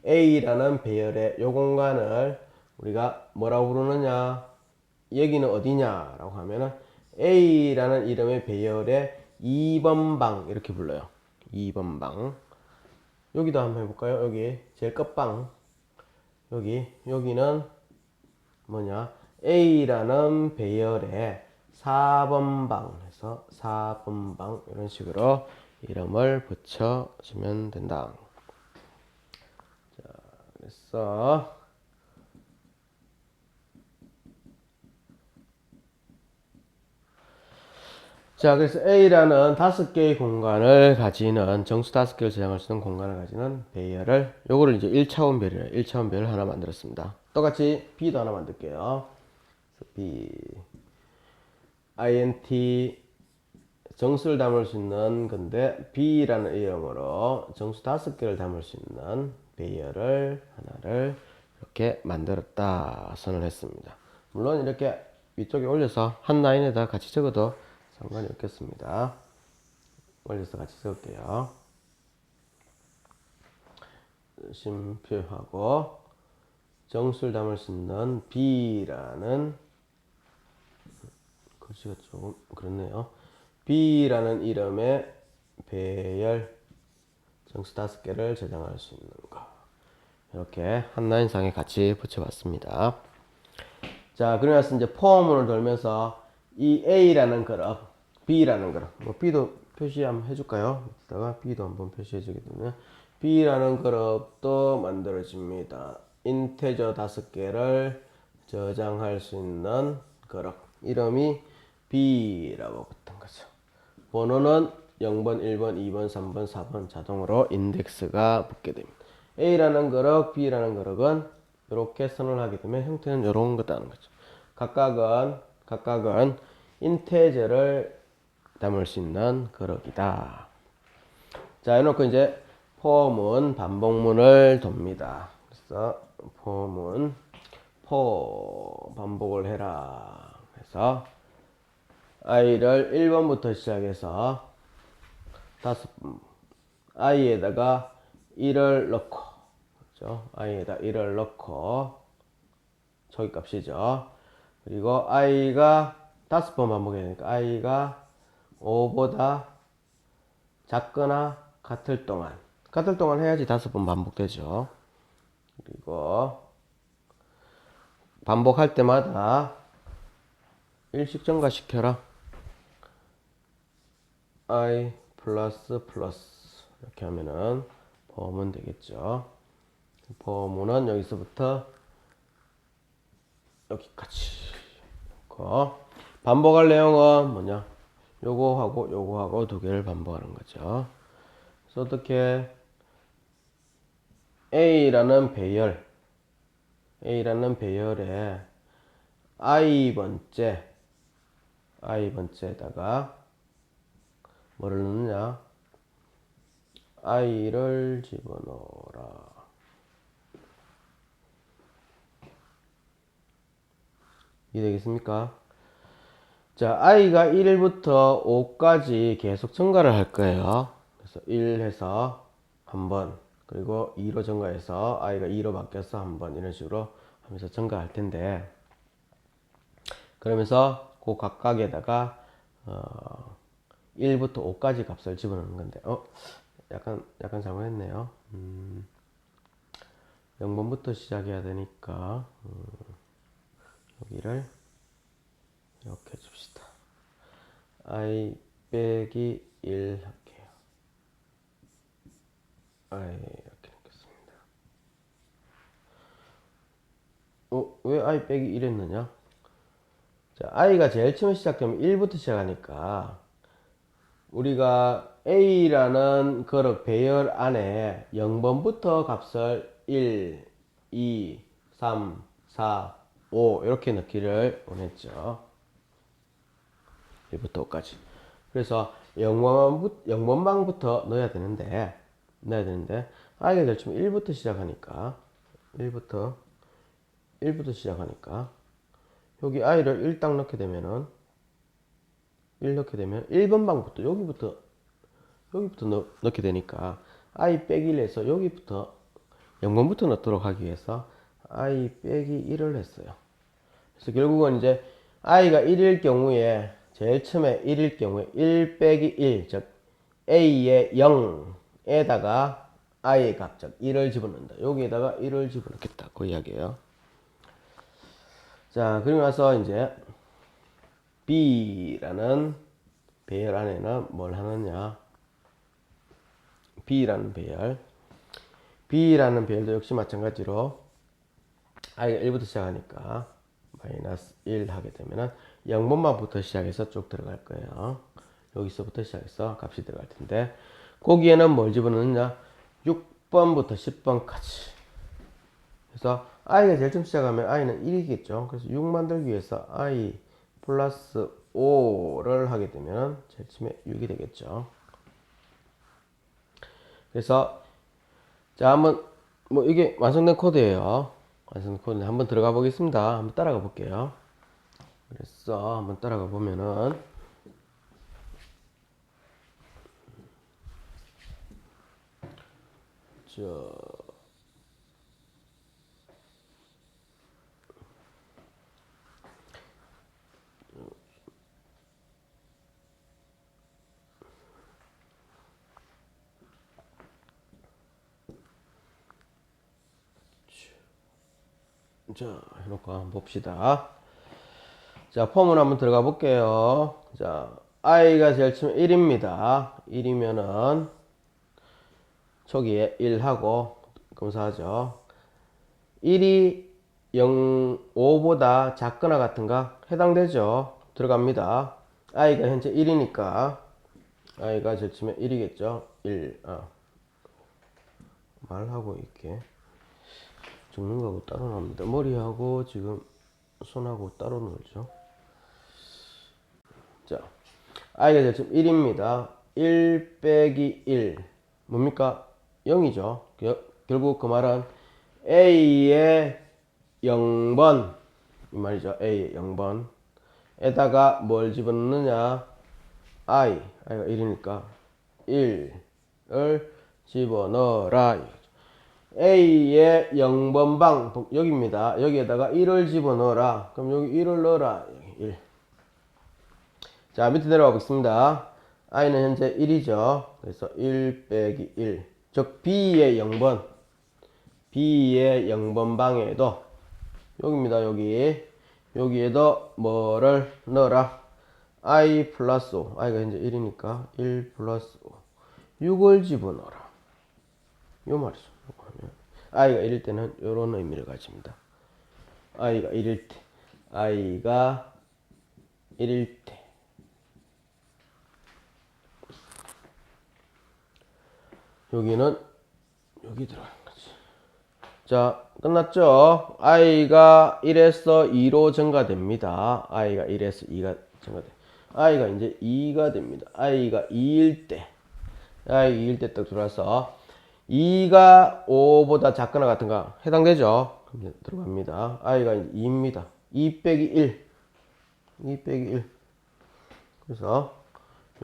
A라는 배열의 요 공간을 우리가 뭐라고 부르느냐? 여기는 어디냐? 라고 하면은 A라는 이름의 배열의 2번 방 이렇게 불러요. 2번 방. 여기도 한번 해볼까요? 여기 제일 끝방. 여기는 뭐냐? A라는 배열의 4번 방 해서 4번 방 이런 식으로 이름을 붙여주면 된다. 그래서 자, 그래서 A라는 5개의 공간을 가지는 정수 5개를 저장할 수 있는 공간을 가지는 배열을 요거를 이제 1차원 배열 1차원 배열 하나 만들었습니다. 똑같이 B도 하나 만들게요. B int 정수를 담을 수 있는 건데 B라는 이름으로 정수 5개를 담을 수 있는 배열을 하나를 이렇게 만들었다 선언했습니다. 물론 이렇게 위쪽에 올려서 한 라인에다 같이 적어도 상관이 없겠습니다. 올려서 같이 적을게요. 쉼표하고 정수를 담을 수 있는 B라는 글씨가 조금 그렇네요. B라는 이름의 배열 정수 5개를 저장할 수 있는 거. 이렇게 한 라인상에 같이 붙여봤습니다. 자, 그러면서 이제 포문을 돌면서 이 A라는 그룹, B라는 그룹, 뭐 B도 표시 한번 해줄까요? 이따가 B도 한번 표시해주게 되면 B라는 그룹도 만들어집니다. 인테저 5개를 저장할 수 있는 그룹 이름이 B라고 붙은 거죠. 번호는 0번, 1번, 2번, 3번, 4번 자동으로 인덱스가 붙게 됩니다. A라는 그룹, B라는 그룹은 이렇게 선언하게 되면 형태는 이런 거다는 거죠. 각각은 인테저를 담을 수 있는 그룹이다. 자, 해놓고 이제 포문, 반복문을 돕니다. 그래서 포문, 반복을 해라. 그래서 i를 1번부터 시작해서 i에다가 1을 넣고, 그렇죠? i에다 1을 넣고, 초기값이죠. 그리고 i가 5번 반복해야 되니까 i가 5보다 작거나 같을 동안 해야지 5번 반복되죠. 그리고 반복할 때마다 일식 증가시켜라. i 플러스 이렇게 하면은 범은 되겠죠. 범은 여기서부터 여기까지. 반복할 내용은 뭐냐? 요거하고 두 개를 반복하는 거죠. 그래서 어떻게 A라는 배열에 i번째에다가 뭐를 넣느냐? i를 집어넣어라. 이해되겠습니까? 자, i가 1부터 5까지 계속 증가를 할 거예요. 그래서 1 해서 한 번, 그리고 2로 증가해서 i가 2로 바뀌어서 한 번, 이런 식으로 하면서 증가할 텐데, 그러면서 그 각각에다가 1부터 5까지 값을 집어넣는 건데, 약간 잘못했네요. 0번부터 시작해야 되니까 여기를 이렇게 해줍시다. i 빼기 1 할게요. i 이렇게 넣겠습니다. 왜 i 빼기 1 했느냐? 자, i가 제일 처음 시작되면 1부터 시작하니까 우리가 a라는 그룹 배열 안에 0번부터 값을 1, 2, 3, 4, 5 이렇게 넣기를 원했죠. 1부터 5까지. 그래서 0번방부터 넣어야 되는데 i가 제일 처음 1부터 시작하니까 1부터 시작하니까 여기 i를 1 딱 넣게 되면은 1 넣게 되면 1번 방부터 여기부터 넣게 되니까 i 빼기 1에서 여기부터 0번부터 넣도록 하기 위해서 i 빼기 1을 했어요. 그래서 결국은 이제 i가 1일 경우에 제일 처음에 1일 경우에 1 빼기 1, 즉 a의 0에다가 i의 값, 즉 1을 집어넣는다. 여기에다가 1을 집어넣겠다. 그 이야기예요. 자, 그리고 나서 이제 B라는 배열 안에는 뭘 하느냐? B라는 배열도 역시 마찬가지로 i가 1부터 시작하니까 마이너스 1 하게 되면은 0번만부터 시작해서 쭉 들어갈 거예요. 여기서부터 시작해서 값이 들어갈 텐데 거기에는 뭘 집어넣느냐? 6번부터 10번까지. 그래서 i가 제일 처음 시작하면 i는 1이겠죠. 그래서 6 만들기 위해서 i 플러스 5를 하게 되면 제일 처음에 6이 되겠죠. 그래서 자, 한번 뭐 이게 완성된 코드예요. 완성된 코드 한번 들어가 보겠습니다. 한번 따라가 볼게요. 그래서 한번 따라가 보면은 저 자, 해놓고 한번 봅시다. 자, 폼을 한번 들어가 볼게요. 자, i가 제일 처음 1입니다. 1이면은 초기에 1하고 검사하죠. 1이 0, 5보다 작거나 같은가? 해당되죠. 들어갑니다. i가 현재 1이니까 i가 제일 처음에 1이겠죠. 1. 말하고 이렇게 적는 거하고 따로 나옵니다. 머리하고 지금 손하고 따로 놀죠. 자, i가 제일 처음 1입니다. 1 빼기 1 뭡니까? 0이죠. 결국 그 말은 a의 0번 이 말이죠. a의 0번 에다가 뭘 집어넣느냐? i가 1이니까 1을 집어넣어라. a의 0번 방 여기입니다. 여기에다가 1을 집어넣어라. 그럼 여기 1을 넣어라. 1. 자, 밑에 내려가 보겠습니다. i는 현재 1이죠. 그래서 1 빼기 1. 즉 b의 0번 b의 0번 방에도 여기입니다. 여기에도 뭐를 넣어라? i 플러스 5. i가 현재 1이니까 1 플러스 5. 6을 집어넣어라. 요 말이죠. i가 1일 때는 이런 의미를 가집니다. i가 1일 때. i가 1일 때. 여기는 여기 들어가는 거지. 자, 끝났죠? i가 1에서 2로 증가됩니다. i가 1에서 2가 증가돼. i가 이제 2가 됩니다. i가 2일 때. i 2일 때 딱 들어와서 2가 5보다 작거나 같은가 해당되죠? 그럼 들어갑니다. i가 이제 2입니다. 2 빼기 1. 2 빼기 1. 그래서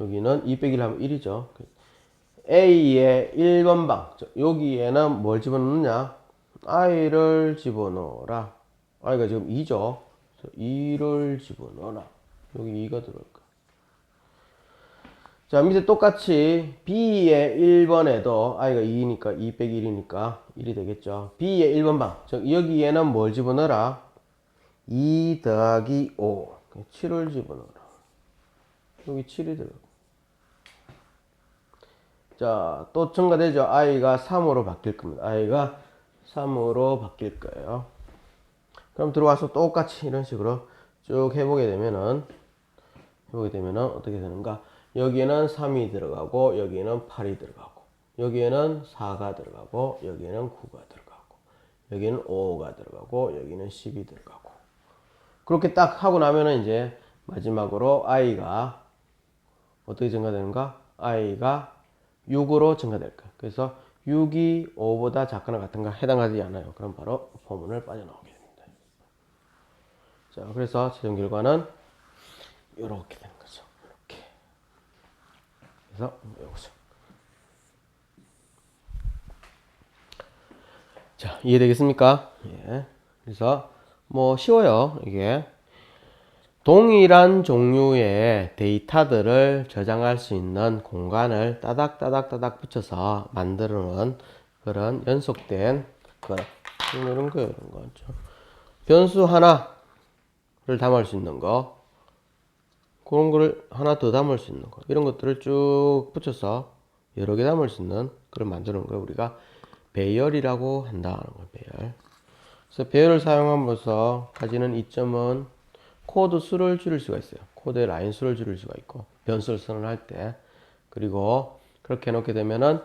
여기는 2 빼기 1 하면 1이죠. a의 1번 방. 여기에는 뭘 집어넣느냐? i를 집어넣어라. i가 지금 2죠. 2를 집어넣어라. 여기 2가 들어갈 거야. 자, 밑에 똑같이 b의 1번에도 i가 2니까 2 빼기 1이니까 1이 되겠죠. b의 1번 방. 즉 여기에는 뭘 집어넣어라? 2 더하기 5. 7을 집어넣어라. 여기 7이 들어가. 자, 또 증가되죠. i가 3으로 바뀔 겁니다. i가 3으로 바뀔 거예요. 그럼 들어와서 똑같이 이런 식으로 쭉 해보게 되면은 어떻게 되는가? 여기에는 3이 들어가고 여기에는 8이 들어가고 여기에는 4가 들어가고 여기에는 9가 들어가고 여기는 5가 들어가고 여기는 10이 들어가고 그렇게 딱 하고 나면은 이제 마지막으로 i가 어떻게 증가되는가? i가 6으로 증가될 거예요. 그래서 6이 5보다 작거나 같은가 해당하지 않아요. 그럼 바로 포문을 빠져나오게 됩니다. 자, 그래서 최종 결과는 이렇게 되는 거죠. 이렇게. 그래서 여기서. 자, 이해되겠습니까? 예. 그래서 뭐 쉬워요. 이게 동일한 종류의 데이터들을 저장할 수 있는 공간을 따닥따닥따닥 붙여서 만들어 놓은 그런 연속된 이런 거죠. 변수 하나를 담을 수 있는 거, 그런 거를 하나 더 담을 수 있는 거, 이런 것들을 쭉 붙여서 여러 개 담을 수 있는 그런 만드는 걸 우리가 배열이라고 한다는 거예요. 배열. 그래서 배열을 사용함으로써 가지는 이점은 코드 수를 줄일 수가 있어요. 코드의 라인 수를 줄일 수가 있고 변수를 선언할 때 그리고 그렇게 해놓게 되면은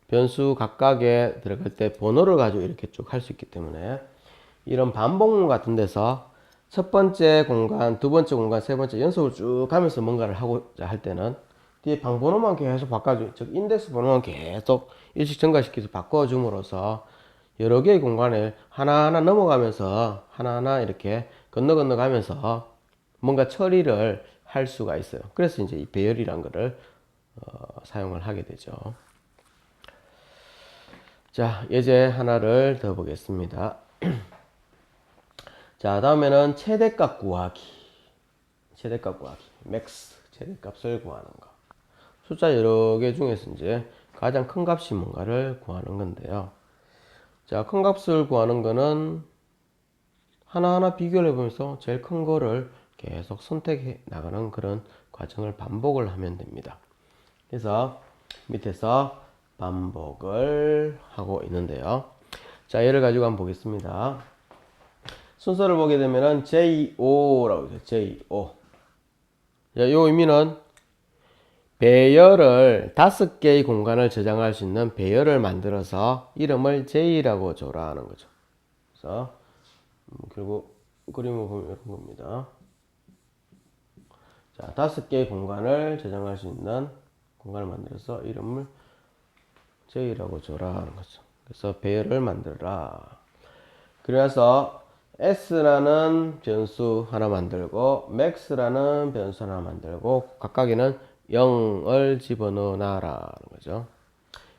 변수 각각에 들어갈 때 번호를 가지고 이렇게 쭉 할 수 있기 때문에 이런 반복문 같은 데서 첫 번째 공간, 두 번째 공간, 세 번째 연속을 쭉 가면서 뭔가를 하고자 할 때는 뒤에 방번호만 계속 바꿔줘. 즉 인덱스 번호만 계속 일씩 증가시켜서 바꿔줌으로써 여러 개의 공간을 하나하나 넘어가면서 하나하나 이렇게 건너 가면서 뭔가 처리를 할 수가 있어요. 그래서 이제 이 배열이란 거를 사용을 하게 되죠. 자, 예제 하나를 더 보겠습니다. 자, 다음에는 최대값 구하기. 맥스. 최대값을 구하는 거. 숫자 여러 개 중에서 이제 가장 큰 값이 뭔가를 구하는 건데요. 자, 큰 값을 구하는 거는 하나하나 비교를 해보면서 제일 큰 거를 계속 선택해 나가는 그런 과정을 반복을 하면 됩니다. 그래서 밑에서 반복을 하고 있는데요. 자, 얘를 가지고 한번 보겠습니다. 순서를 보게 되면은 JO라고 있어요. JO. 자, 이 의미는 배열을 5개의 공간을 저장할 수 있는 배열을 만들어서 이름을 J라고 줘라 하는 거죠. 그래서 결국 그림을 보면 이런 겁니다. 자, 5개의 공간을 저장할 수 있는 공간을 만들어서 이름을 J라고 줘라 하는 거죠. 그래서 배열을 만들어라. 그래서 S라는 변수 하나 만들고 Max라는 변수 하나 만들고 각각에는 0을 집어넣어놔라는 거죠.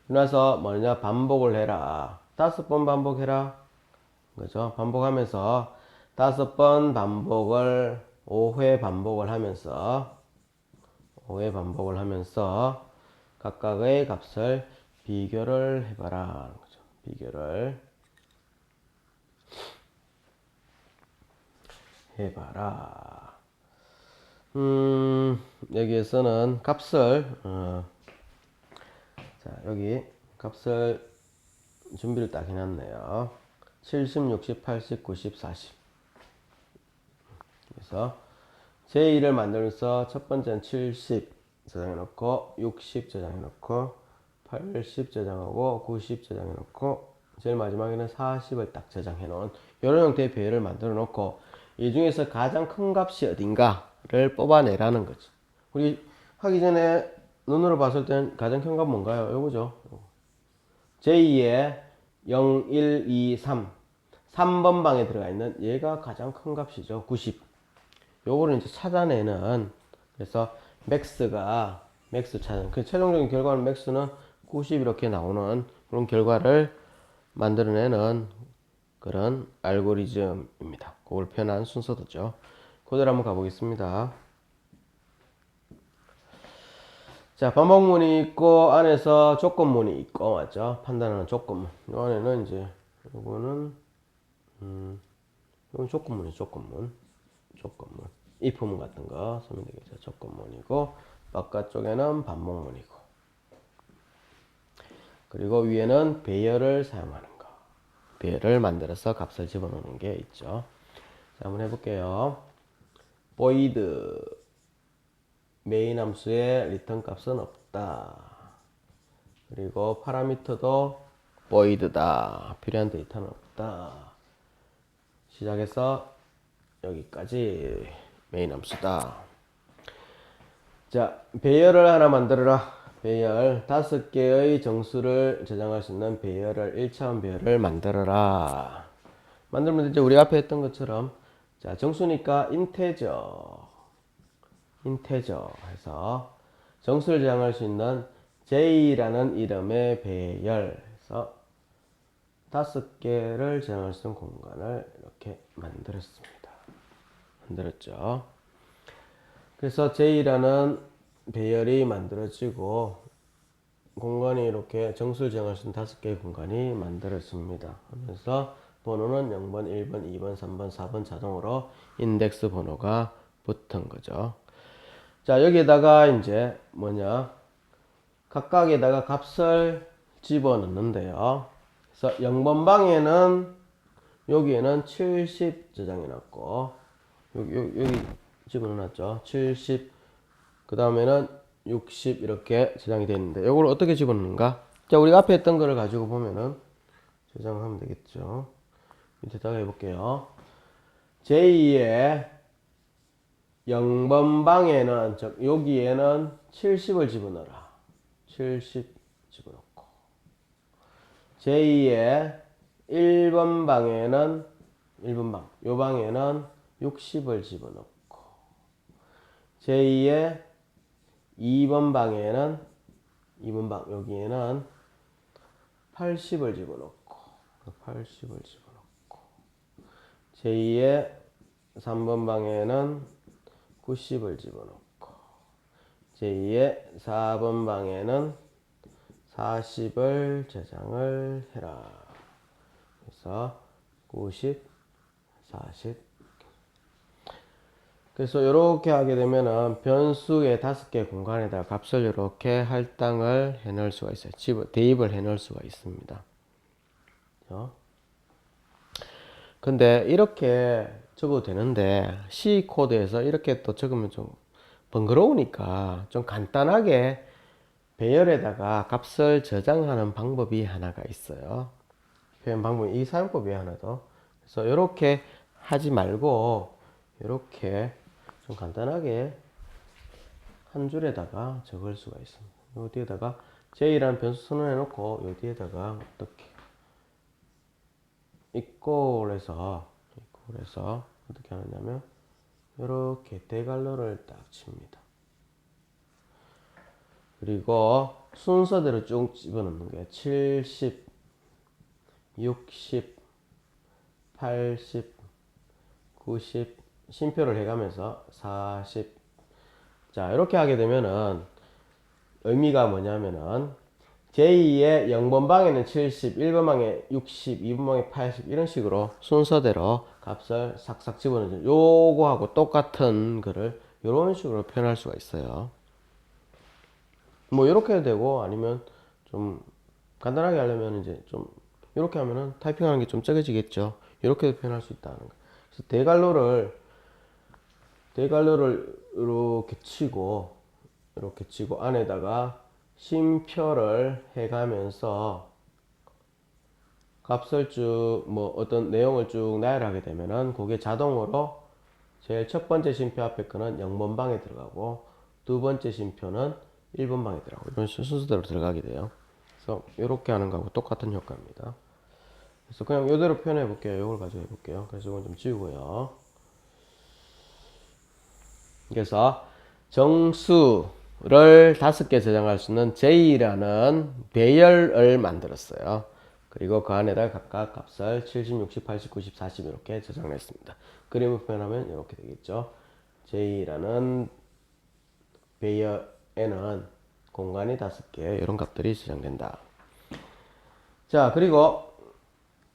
그래서 뭐냐, 반복을 해라. 5번 반복해라. 그죠? 반복하면서 5번 반복을 5회 반복을 하면서 5회 반복을 하면서 각각의 값을 비교를 해봐라. 그죠? 비교를 해봐라. 여기에서는 값을 자, 여기 값을 준비를 딱 해놨네요. 70, 60, 80, 90, 40. 그래서 제2를 만들면서 첫 번째는 70 저장해놓고 60 저장해놓고 80 저장하고 90 저장해놓고 제일 마지막에는 40을 딱 저장해놓은 이런 형태의 배열을 만들어 놓고 이 중에서 가장 큰 값이 어딘가를 뽑아내라는 거지. 우리 하기 전에 눈으로 봤을 때는 가장 큰 값 뭔가요? 요거죠. 제2의 0, 1, 2, 3 3번 방에 들어가 있는 얘가 가장 큰 값이죠. 90. 요거를 이제 찾아내는, 그래서 맥스가 맥스 찾는 그 최종적인 결과는 맥스는 90 이렇게 나오는 그런 결과를 만들어내는 그런 알고리즘입니다. 그걸 표현한 순서도죠. 그대로 한번 가보겠습니다. 자, 반복문이 있고 안에서 조건문이 있고, 맞죠? 판단하는 조건문. 요 안에는 이제 요거는 이건 조건문이죠. 조건문. if문 같은 거 쓰면 되겠죠. 조건문이고 바깥쪽에는 반복문이고, 그리고 위에는 배열을 사용하는 거. 배열을 만들어서 값을 집어넣는 게 있죠. 자, 한번 해볼게요. void 메인 함수의 리턴 값은 없다. 그리고 파라미터도 void다. 필요한 데이터는 없다. 시작해서 여기까지 메인 함수다. 자, 배열을 하나 만들어라. 배열 5개의 정수를 저장할 수 있는 배열을 1차원 배열을 만들어라. 만들면 이제 우리 앞에 했던 것처럼, 자, 정수니까 인테저 해서 정수를 저장할 수 있는 J라는 이름의 배열에서 5개를 저장할 수 있는 공간을 이렇게 만들었죠. 그래서 J라는 배열이 만들어지고 공간이 이렇게 정수를 저장할 수 있는 5개의 공간이 만들어집니다. 하면서 번호는 0번, 1번, 2번, 3번, 4번 자동으로 인덱스 번호가 붙은 거죠. 자, 여기에다가 이제 뭐냐, 각각에다가 값을 집어넣는데요. 그래서 0번 방에는 여기에는 70 저장해놨고 여기 집어넣어놨죠. 70, 그 다음에는 60 이렇게 저장이 되어 있는데 이걸 어떻게 집어넣는가? 자, 우리가 앞에 했던 거를 가지고 보면은 저장하면 되겠죠. 밑에다가 해볼게요. 제2의 0번 방에는, 즉 여기에는 70을 집어넣어라. 70 집어넣고, 제2의 1번 방에는 1번 방, 요 방에는 60을 집어넣고, 제2의 2번 방에는 2번 방, 여기에는 80을 집어넣고, 80을 집어넣고, 제2의 3번 방에는 90을 집어넣고, 제2의 4번 방에는 40을 저장을 해라. 그래서 90, 40. 그래서 이렇게 하게 되면은 변수의 5개 공간에다 값을 이렇게 할당을 해 넣을 수가 있어요. 대입을 해 넣을 수가 있습니다. 근데 이렇게 적어도 되는데 C 코드에서 이렇게 또 적으면 좀 번거로우니까 좀 간단하게 배열에다가 값을 저장하는 방법이 하나가 있어요. 표현 방법이 이 사용법이 하나 더. 그래서 이렇게 하지 말고 이렇게 좀 간단하게 한 줄에다가 적을 수가 있습니다. 요 뒤에다가 J라는 변수 선언해 놓고 요 뒤에다가 어떻게 이꼴해서 어떻게 하느냐면 이렇게 대괄호를 딱 칩니다. 그리고 순서대로 쭉 집어넣는 거예요. 70, 60, 80, 90, 쉼표를 해가면서 40. 자, 이렇게 하게 되면은 의미가 뭐냐면은 제2의 0번 방에는 70, 1번 방에 60, 2번 방에 80 이런 식으로 순서대로 값을 싹싹 집어넣죠. 요거하고 똑같은 거를 이런 식으로 표현할 수가 있어요. 뭐 이렇게 해도 되고 아니면 좀 간단하게 하려면 이제 좀 이렇게 하면은 타이핑하는 게 좀 적어지겠죠. 이렇게도 표현할 수 있다는 거. 그래서 대괄호를 이렇게 치고 안에다가 쉼표를 해가면서 값을 쭉 뭐 어떤 내용을 쭉 나열하게 되면은 그게 자동으로 제일 첫 번째 쉼표 앞에 거는 0번 방에 들어가고 두 번째 쉼표는 1번 방에 들어가고 이런 순서대로 들어가게 돼요. 그래서 이렇게 하는 거하고 똑같은 효과입니다. 그래서 그냥 이대로 표현해 볼게요. 이걸 가지고 해볼게요. 그래서 이건 좀 지우고요. 그래서 정수를 5개 저장할 수 있는 J라는 배열을 만들었어요. 그리고 그 안에다 각각 값을 70, 60, 80, 90, 40 이렇게 저장을 했습니다. 그림을 표현하면 이렇게 되겠죠. J라는 배열에는 공간이 5개 이런 값들이 저장된다. 자, 그리고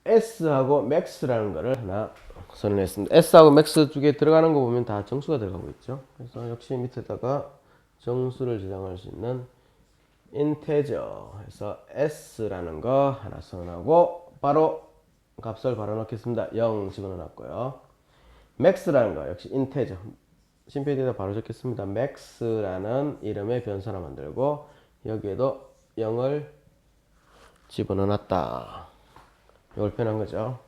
S하고 max라는 거를 하나 선언했습니다. S하고 max 두 개 들어가는 거 보면 다 정수가 들어가고 있죠. 그래서 역시 밑에다가 정수를 저장할 수 있는 integer 해서 S라는 거 하나 선언하고 바로 값을 바로 넣겠습니다. 0 집어넣었고요. max라는 거 역시 integer 심표에다 바로 적겠습니다. max라는 이름의 변수 하나 만들고 여기에도 0을 집어넣었다. 이걸 표현한 거죠.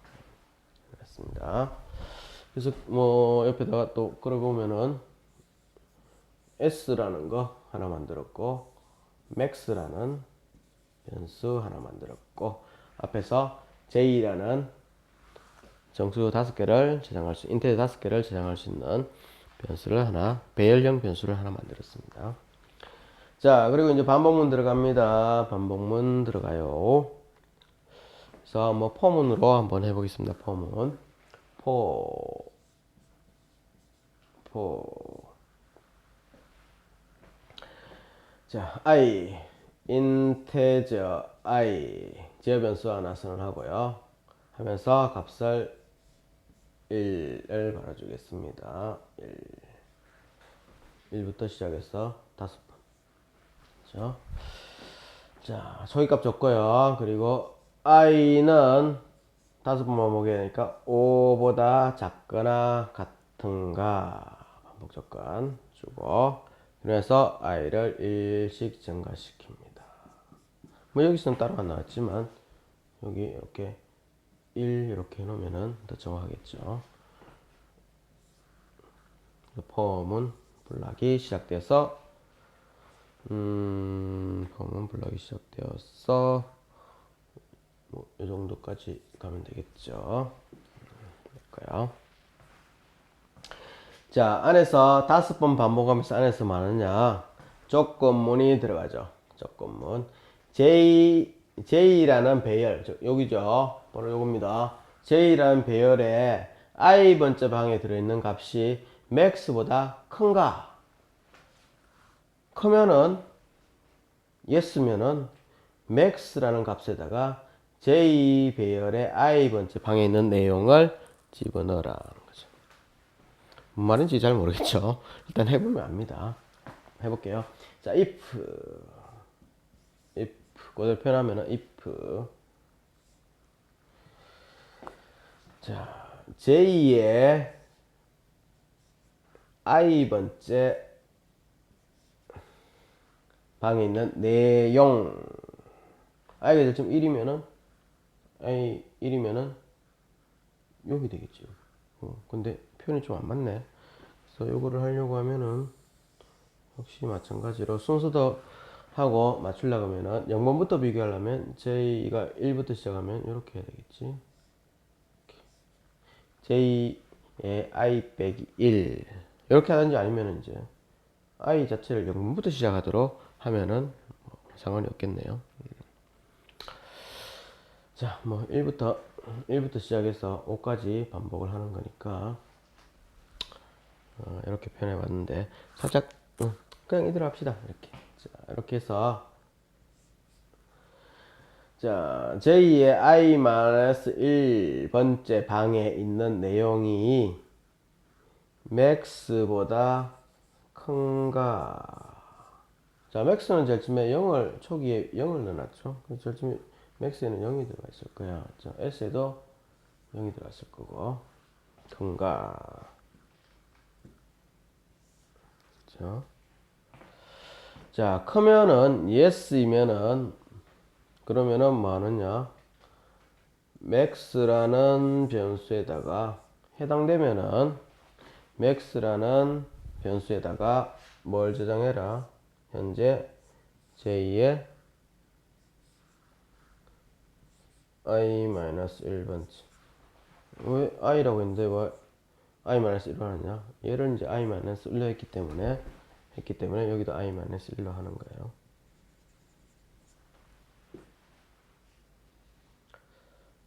그렇습니다. 그래서 뭐 옆에다가 또 끌어보면은 S라는 거 하나 만들었고 max라는 변수 하나 만들었고 앞에서 J라는 정수 5개를 저장할 수 인테저 5개를 저장할 수 있는 변수를 하나 배열형 변수를 하나 만들었습니다. 자, 그리고 이제 반복문 들어갑니다. 반복문 들어가요. 그래서 뭐 포문으로 한번 해보겠습니다. 포문 자, I integer I 제어변수 하나 선언하고요. 하면서 값을 1을 걸어주겠습니다. 1부터 시작해서 5번. 그렇죠? 자, 소위값 줬고요. 그리고 i는 5번만 보게 되니까 5보다 작거나 같은가 반복 조건 주고 그래서 i를 1씩 증가시킵니다. 뭐 여기서는 따로 안 나왔지만 여기 이렇게 1 이렇게 해놓으면 더 정확하겠죠. 폼은 블락이 시작돼서 폼은 블락이 시작되어서 뭐 이 정도까지 가면 되겠죠. 볼까요? 자, 안에서 5번 반복하면서 안에서 뭐 하느냐? 조건문이 들어가죠. 조건문. J라는 배열, 여기죠. 바로 요겁니다. J라는 배열에 i번째 방에 들어있는 값이 max보다 큰가? 크면은 yes면은 max라는 값에다가 J 배열의 i번째 방에 있는 내용을 집어넣어라 하는 거죠. 뭔 말인지 잘 모르겠죠. 일단 해보면 압니다. 해볼게요. 자, if 그대로 표현하면은 if 자 J의 i번째 방에 있는 내용 i가 될 점 1이면은 i 1이면은 여기 되겠죠. 근데 표현이 좀 안 맞네. 그래서 요거를 하려고 하면은 역시 마찬가지로 순서도 하고 맞추려고 하면은 0번부터 비교하려면 J가 1부터 시작하면 이렇게 해야 되겠지. J의 I 빼기 1 이렇게 하든지 아니면 이제 I 자체를 0번부터 시작하도록 하면은 뭐 상관이 없겠네요. 자, 뭐 1부터 시작해서 5까지 반복을 하는 거니까 이렇게 표현해 봤는데 살짝 그냥 이대로 합시다. 이렇게. 자, 이렇게 해서 자, J의 I-1번째 방에 있는 내용이 max보다 큰가? 자, max는 제일 처음에 0을 초기에 0을 넣어놨죠. 그래서 제일 처음에 max에는 0이 들어가 있을 거야. 자, s에도 0이 들어갔을 거고 큰가? 자, 크면은 yes이면은 그러면은 뭐 하느냐? max라는 변수에다가 해당되면은 max라는 변수에다가 뭘 저장해라? 현재 j의 i-1번째 왜 i라고 했는데 왜 i-1로 하느냐? 얘를 이제 i-1로 했기 때문에 여기도 i-1로 하는 거예요.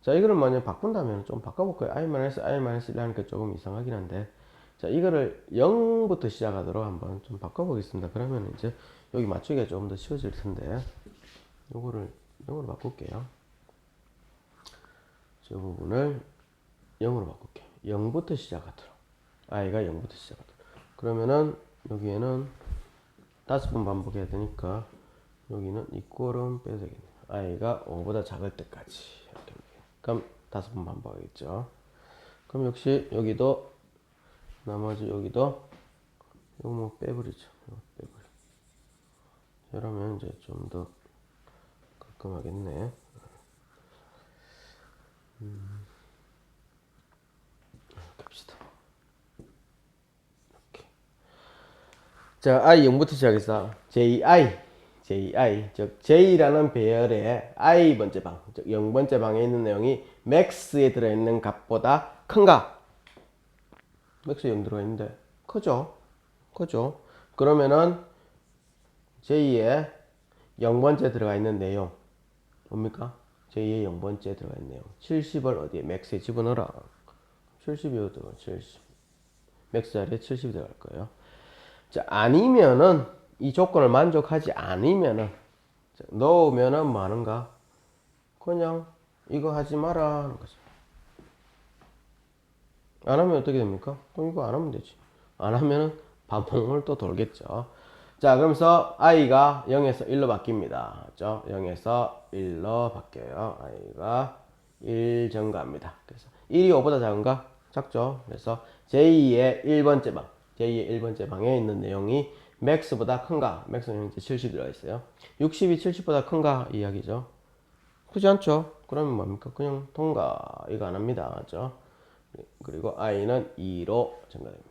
자, 이거를 만약 바꾼다면 좀 바꿔볼까요? i-1 하니까 조금 이상하긴 한데 자, 이거를 0부터 시작하도록 한번 좀 바꿔보겠습니다. 그러면 이제 여기 맞추기가 조금 더 쉬워질 텐데 요거를 0으로 바꿀게요. 저 부분을 0으로 바꿀게요. 0부터 시작하도록 i가 0부터 시작하도록 그러면은 여기에는 5번 반복해야 되니까 여기는 이꼴은 빼야 되겠네요. i가 5보다 작을 때까지 이렇게. 그럼 5번 반복하겠죠. 그럼 역시 여기도 나머지 여기도 이거 뭐 빼버리죠. 이러면 이제 좀 더 깔끔하겠네. 이렇게 합시다. 이렇게. 자, I 0부터 시작해서 JI 즉 J라는 배열의 I번째 방, 즉 0번째 방에 있는 내용이 max에 들어있는 값보다 큰가? max에 0 들어있는데 크죠? 크죠? 그러면은 J의 0번째 들어가 있는 내용 뭡니까? J의 0번째 들어가 있는 내용 70을 어디에? max에 집어넣어라. 70이 들어가 70 max 자리에 70이 들어갈 거예요. 자, 아니면은 이 조건을 만족하지 않으면은 넣으면은 뭐 하는가? 그냥 이거 하지 마라 하는 거죠. 안 하면 어떻게 됩니까? 그럼 이거 안 하면 되지. 안 하면은 반복을 또 돌겠죠. 자, 그러면서 i가 0에서 1로 바뀝니다. 그죠? 0에서 1로 바뀌어요. i가 1 증가합니다. 그래서 1이 5보다 작은가? 작죠. 그래서 J의 1번째 방, J의 1번째 방에 있는 내용이 max보다 큰가? max는 현재 70 들어가 있어요. 60이 70보다 큰가? 이야기죠. 크지 않죠? 그러면 뭡니까? 그냥 통과. 이거 안 합니다. 맞죠? 그리고 i는 2로 증가됩니다.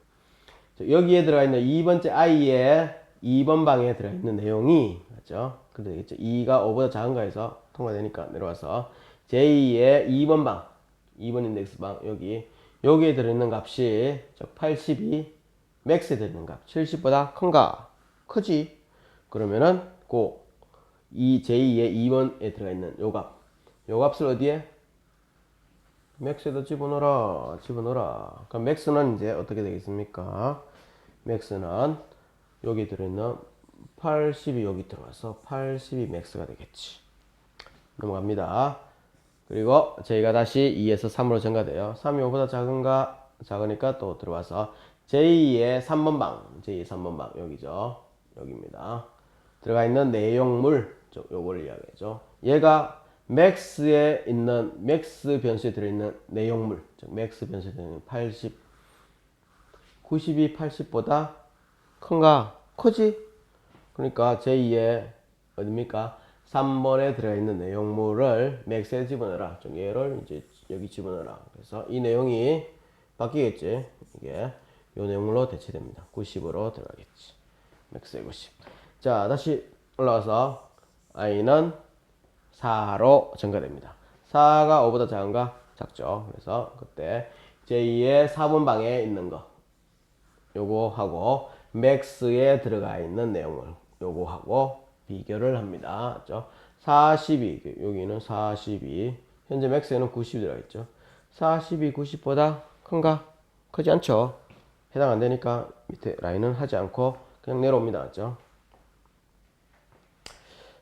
여기에 들어가 있는 2번째 i의 2번 방에 들어가 있는 내용이 맞죠? 그래도 되겠죠? 2가 5보다 작은가 해서 통과되니까 내려와서 j의 2번 방, 2번 인덱스 방 여기에 들어있는 값이 80이 max에 들어있는 값 70보다 큰가? 크지? 그러면은 이 j2의 2번에 들어가 있는 요 값을 어디에? max에다 집어넣어라. 그럼 max는 이제 어떻게 되겠습니까? max는 여기 들어있는 80이 여기 들어가서 80이 max가 되겠지. 넘어갑니다. 그리고 저희가 다시 2에서 3으로 증가돼요. 3이 5보다 작으니까 또 들어와서 제2의 3번 방, 제2의 3번 방, 여기죠. 여기입니다. 들어가 있는 내용물, 요걸 이야기하죠. 얘가 맥스에 있는, 맥스 변수에 들어있는 내용물, 즉 맥스 변수에 들어있는 80, 92, 80보다 큰가? 크지? 그러니까 제2의 어딥니까? 3번에 들어있는 내용물을 맥스에 집어넣어라. 좀 얘를 이제 여기 집어넣어라. 그래서 이 내용이 바뀌겠지. 이게 이 내용물로 대체됩니다. 90으로 들어가겠지. 맥스에 90. 자, 다시 올라가서 i는 4로 증가됩니다. 4가 5보다 작은가? 작죠. 그래서 그때 제2의 4번 방에 있는 거 요거 하고 맥스에 들어가 있는 내용을 요거 하고 비교를 합니다. 맞죠? 42 여기는 42 현재 맥스에는 90이 들어가 있죠. 42 90보다 큰가? 크지 않죠. 해당 안 되니까 밑에 라인은 하지 않고 그냥 내려옵니다. 맞죠?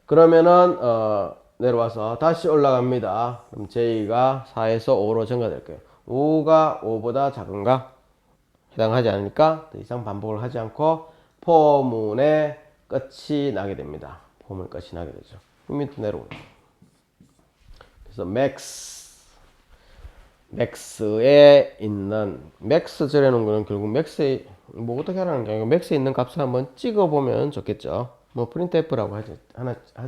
그러면은 내려와서 다시 올라갑니다. 그럼 J가 4에서 5로 증가될 거예요. 5가 5보다 작은가? 해당하지 않으니까 더 이상 반복을 하지 않고 포문의 끝이 나게 됩니다. 포문 끝이 나게 되죠. 밑으로 내려오죠. 그래서 맥스에 있는 맥스 저래놓은 거는 결국 맥스에 뭐 어떻게 하라는 게 아니고 맥스에 있는 값을 한번 찍어보면 좋겠죠. 뭐 printf라고 하지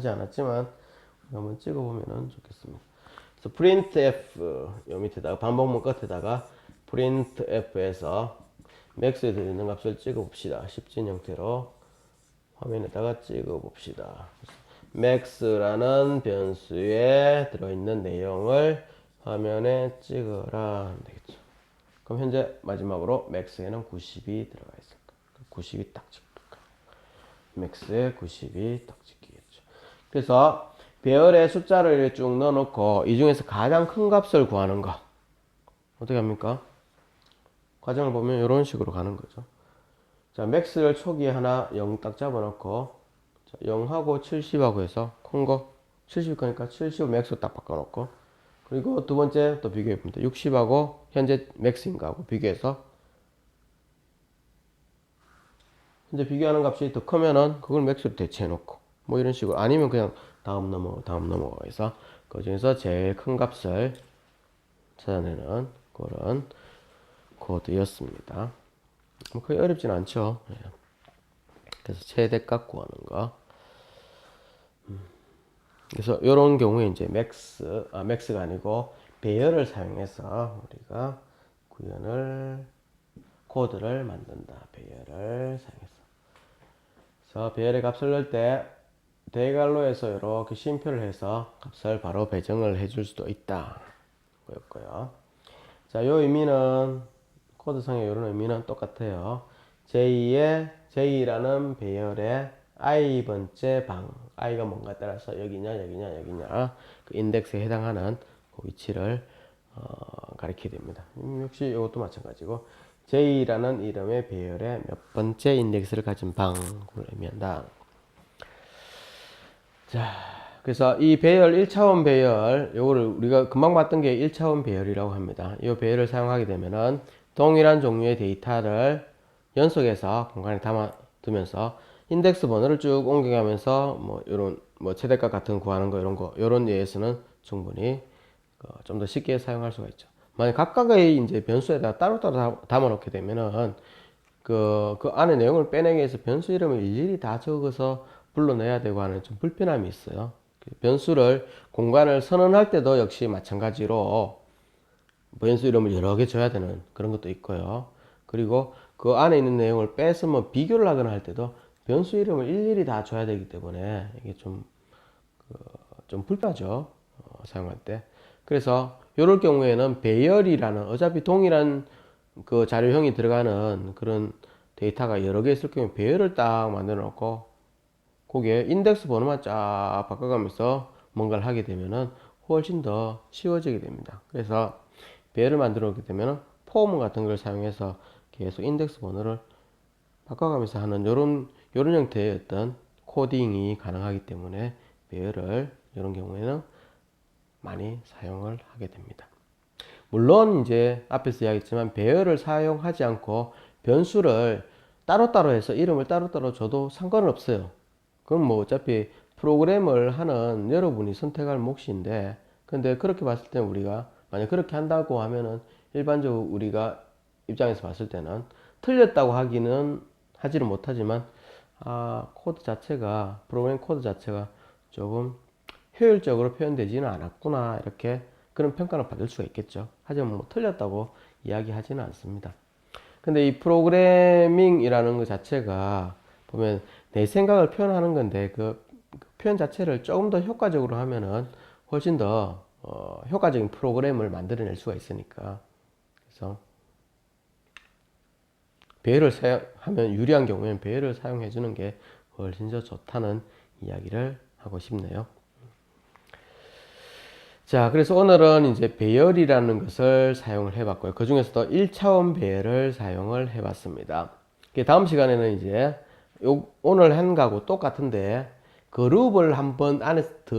않았지만 한번 찍어보면 좋겠습니다. 그래서 printf 요 밑에다가 반복문 끝에다가 printf에서 맥스에 들어있는 값을 찍어봅시다. 10진 형태로 화면에다가 찍어봅시다. max라는 변수에 들어있는 내용을 화면에 찍어라 하면 되겠죠. 그럼 현재 마지막으로 max에는 90이 들어가 있을 거예요. 90이 딱 찍힐까. max에 90이 딱 찍히겠죠. 그래서 배열에 숫자를 쭉 넣어놓고 이 중에서 가장 큰 값을 구하는 거 어떻게 합니까? 과정을 보면 이런 식으로 가는 거죠. 자, 맥스를 초기에 하나 0 딱 잡아놓고 0하고 70하고 해서 큰 거 70일 거니까 70 맥스 딱 바꿔놓고 그리고 두 번째 또 비교해 봅니다. 60하고 현재 맥스인가 하고 비교해서 현재 비교하는 값이 더 크면은 그걸 맥스로 대체해 놓고 뭐 이런 식으로 아니면 그냥 다음 넘어가 해서 그 중에서 제일 큰 값을 찾아내는 그런 코드였습니다. 뭐 거의 어렵진 않죠. 그래서 최대값 구하는 거. 그래서 이런 경우에 이제 맥스가 아니고 배열을 사용해서 우리가 코드를 만든다. 배열을 사용해서. 그래서 배열의 값을 넣을 때 대괄호에서 이렇게 쉼표를 해서 값을 바로 배정을 해줄 수도 있다. 거였고요. 자, 요 의미는 코드상의 이런 의미는 똑같아요. J라는 배열의 i번째 방, i가 뭔가 따라서 여기냐 그 인덱스에 해당하는 그 위치를 가리키게 됩니다. 역시 이것도 마찬가지고 J라는 이름의 배열의 몇 번째 인덱스를 가진 방을 의미한다. 자, 그래서 이 배열 1차원 배열 요거를 우리가 금방 봤던 게 1차원 배열이라고 합니다. 이 배열을 사용하게 되면은 동일한 종류의 데이터를 연속해서 공간에 담아두면서 인덱스 번호를 쭉 옮겨가면서 뭐 이런 뭐 최대값 같은 거 구하는 거 이런 예에서는 충분히 좀 더 쉽게 사용할 수가 있죠. 만약 각각의 이제 변수에다가 따로따로 담아놓게 되면은 그 안에 내용을 빼내기 위해서 변수 이름을 일일이 다 적어서 불러내야 되고 하는 좀 불편함이 있어요. 변수를 공간을 선언할 때도 역시 마찬가지로 변수 이름을 여러 개 줘야 되는 그런 것도 있고요. 그리고 그 안에 있는 내용을 빼서 뭐 비교를 하거나 할 때도 변수 이름을 일일이 다 줘야 되기 때문에 이게 좀 불편하죠. 사용할 때. 그래서 이럴 경우에는 배열이라는 어차피 동일한 그 자료형이 들어가는 그런 데이터가 여러 개 있을 경우에 배열을 딱 만들어 놓고 거기에 인덱스 번호만 쫙 바꿔가면서 뭔가를 하게 되면은 훨씬 더 쉬워지게 됩니다. 그래서 배열을 만들어 놓게 되면은 폼 같은 걸 사용해서 계속 인덱스 번호를 바꿔가면서 하는 요런 형태의 어떤 코딩이 가능하기 때문에 배열을 이런 경우에는 많이 사용을 하게 됩니다. 물론 이제 앞에서 이야기했지만 배열을 사용하지 않고 변수를 따로따로 해서 이름을 따로따로 줘도 상관은 없어요. 그럼 뭐 어차피 프로그램을 하는 여러분이 선택할 몫인데, 근데 그렇게 봤을 때 우리가 만약 그렇게 한다고 하면은 일반적으로 우리가 입장에서 봤을 때는 틀렸다고 하지는 못하지만 코드 자체가, 프로그램 코드 자체가 조금 효율적으로 표현되지는 않았구나, 이렇게 그런 평가를 받을 수가 있겠죠. 하지만 뭐 틀렸다고 이야기하지는 않습니다. 근데 이 프로그래밍이라는 것 자체가 보면 내 생각을 표현하는 건데, 그 표현 자체를 조금 더 효과적으로 하면은 훨씬 더 효과적인 프로그램을 만들어낼 수가 있으니까. 그래서 배열을 사용하면 유리한 경우에는 배열을 사용해 주는 게 훨씬 더 좋다는 이야기를 하고 싶네요. 자, 그래서 오늘은 이제 배열이라는 것을 사용을 해봤고요. 그 중에서도 1차원 배열을 사용을 해봤습니다. 다음 시간에는 이제 오늘 한 거하고 똑같은데 그룹을 한번 안에 더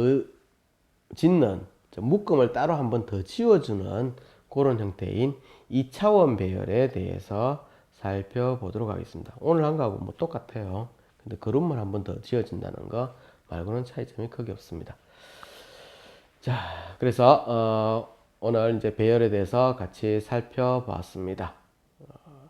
짓는, 묶음을 따로 한번 더 지워주는 그런 형태인 2차원 배열에 대해서 살펴보도록 하겠습니다. 오늘 한 거하고 뭐 똑같아요. 근데 그룹만 한번 더 지어진다는 거 말고는 차이점이 크게 없습니다. 자, 그래서 오늘 이제 배열에 대해서 같이 살펴봤습니다.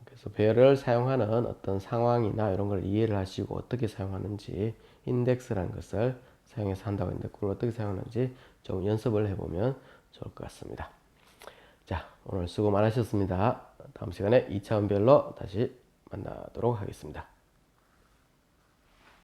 그래서 배열을 사용하는 어떤 상황이나 이런 걸 이해를 하시고 어떻게 사용하는지, 인덱스라는 것을 사용해서 한다고 했는데 그걸 어떻게 사용하는지 좀 연습을 해보면 좋을 것 같습니다. 자, 오늘 수고 많으셨습니다. 다음 시간에 2차원별로 다시 만나도록 하겠습니다.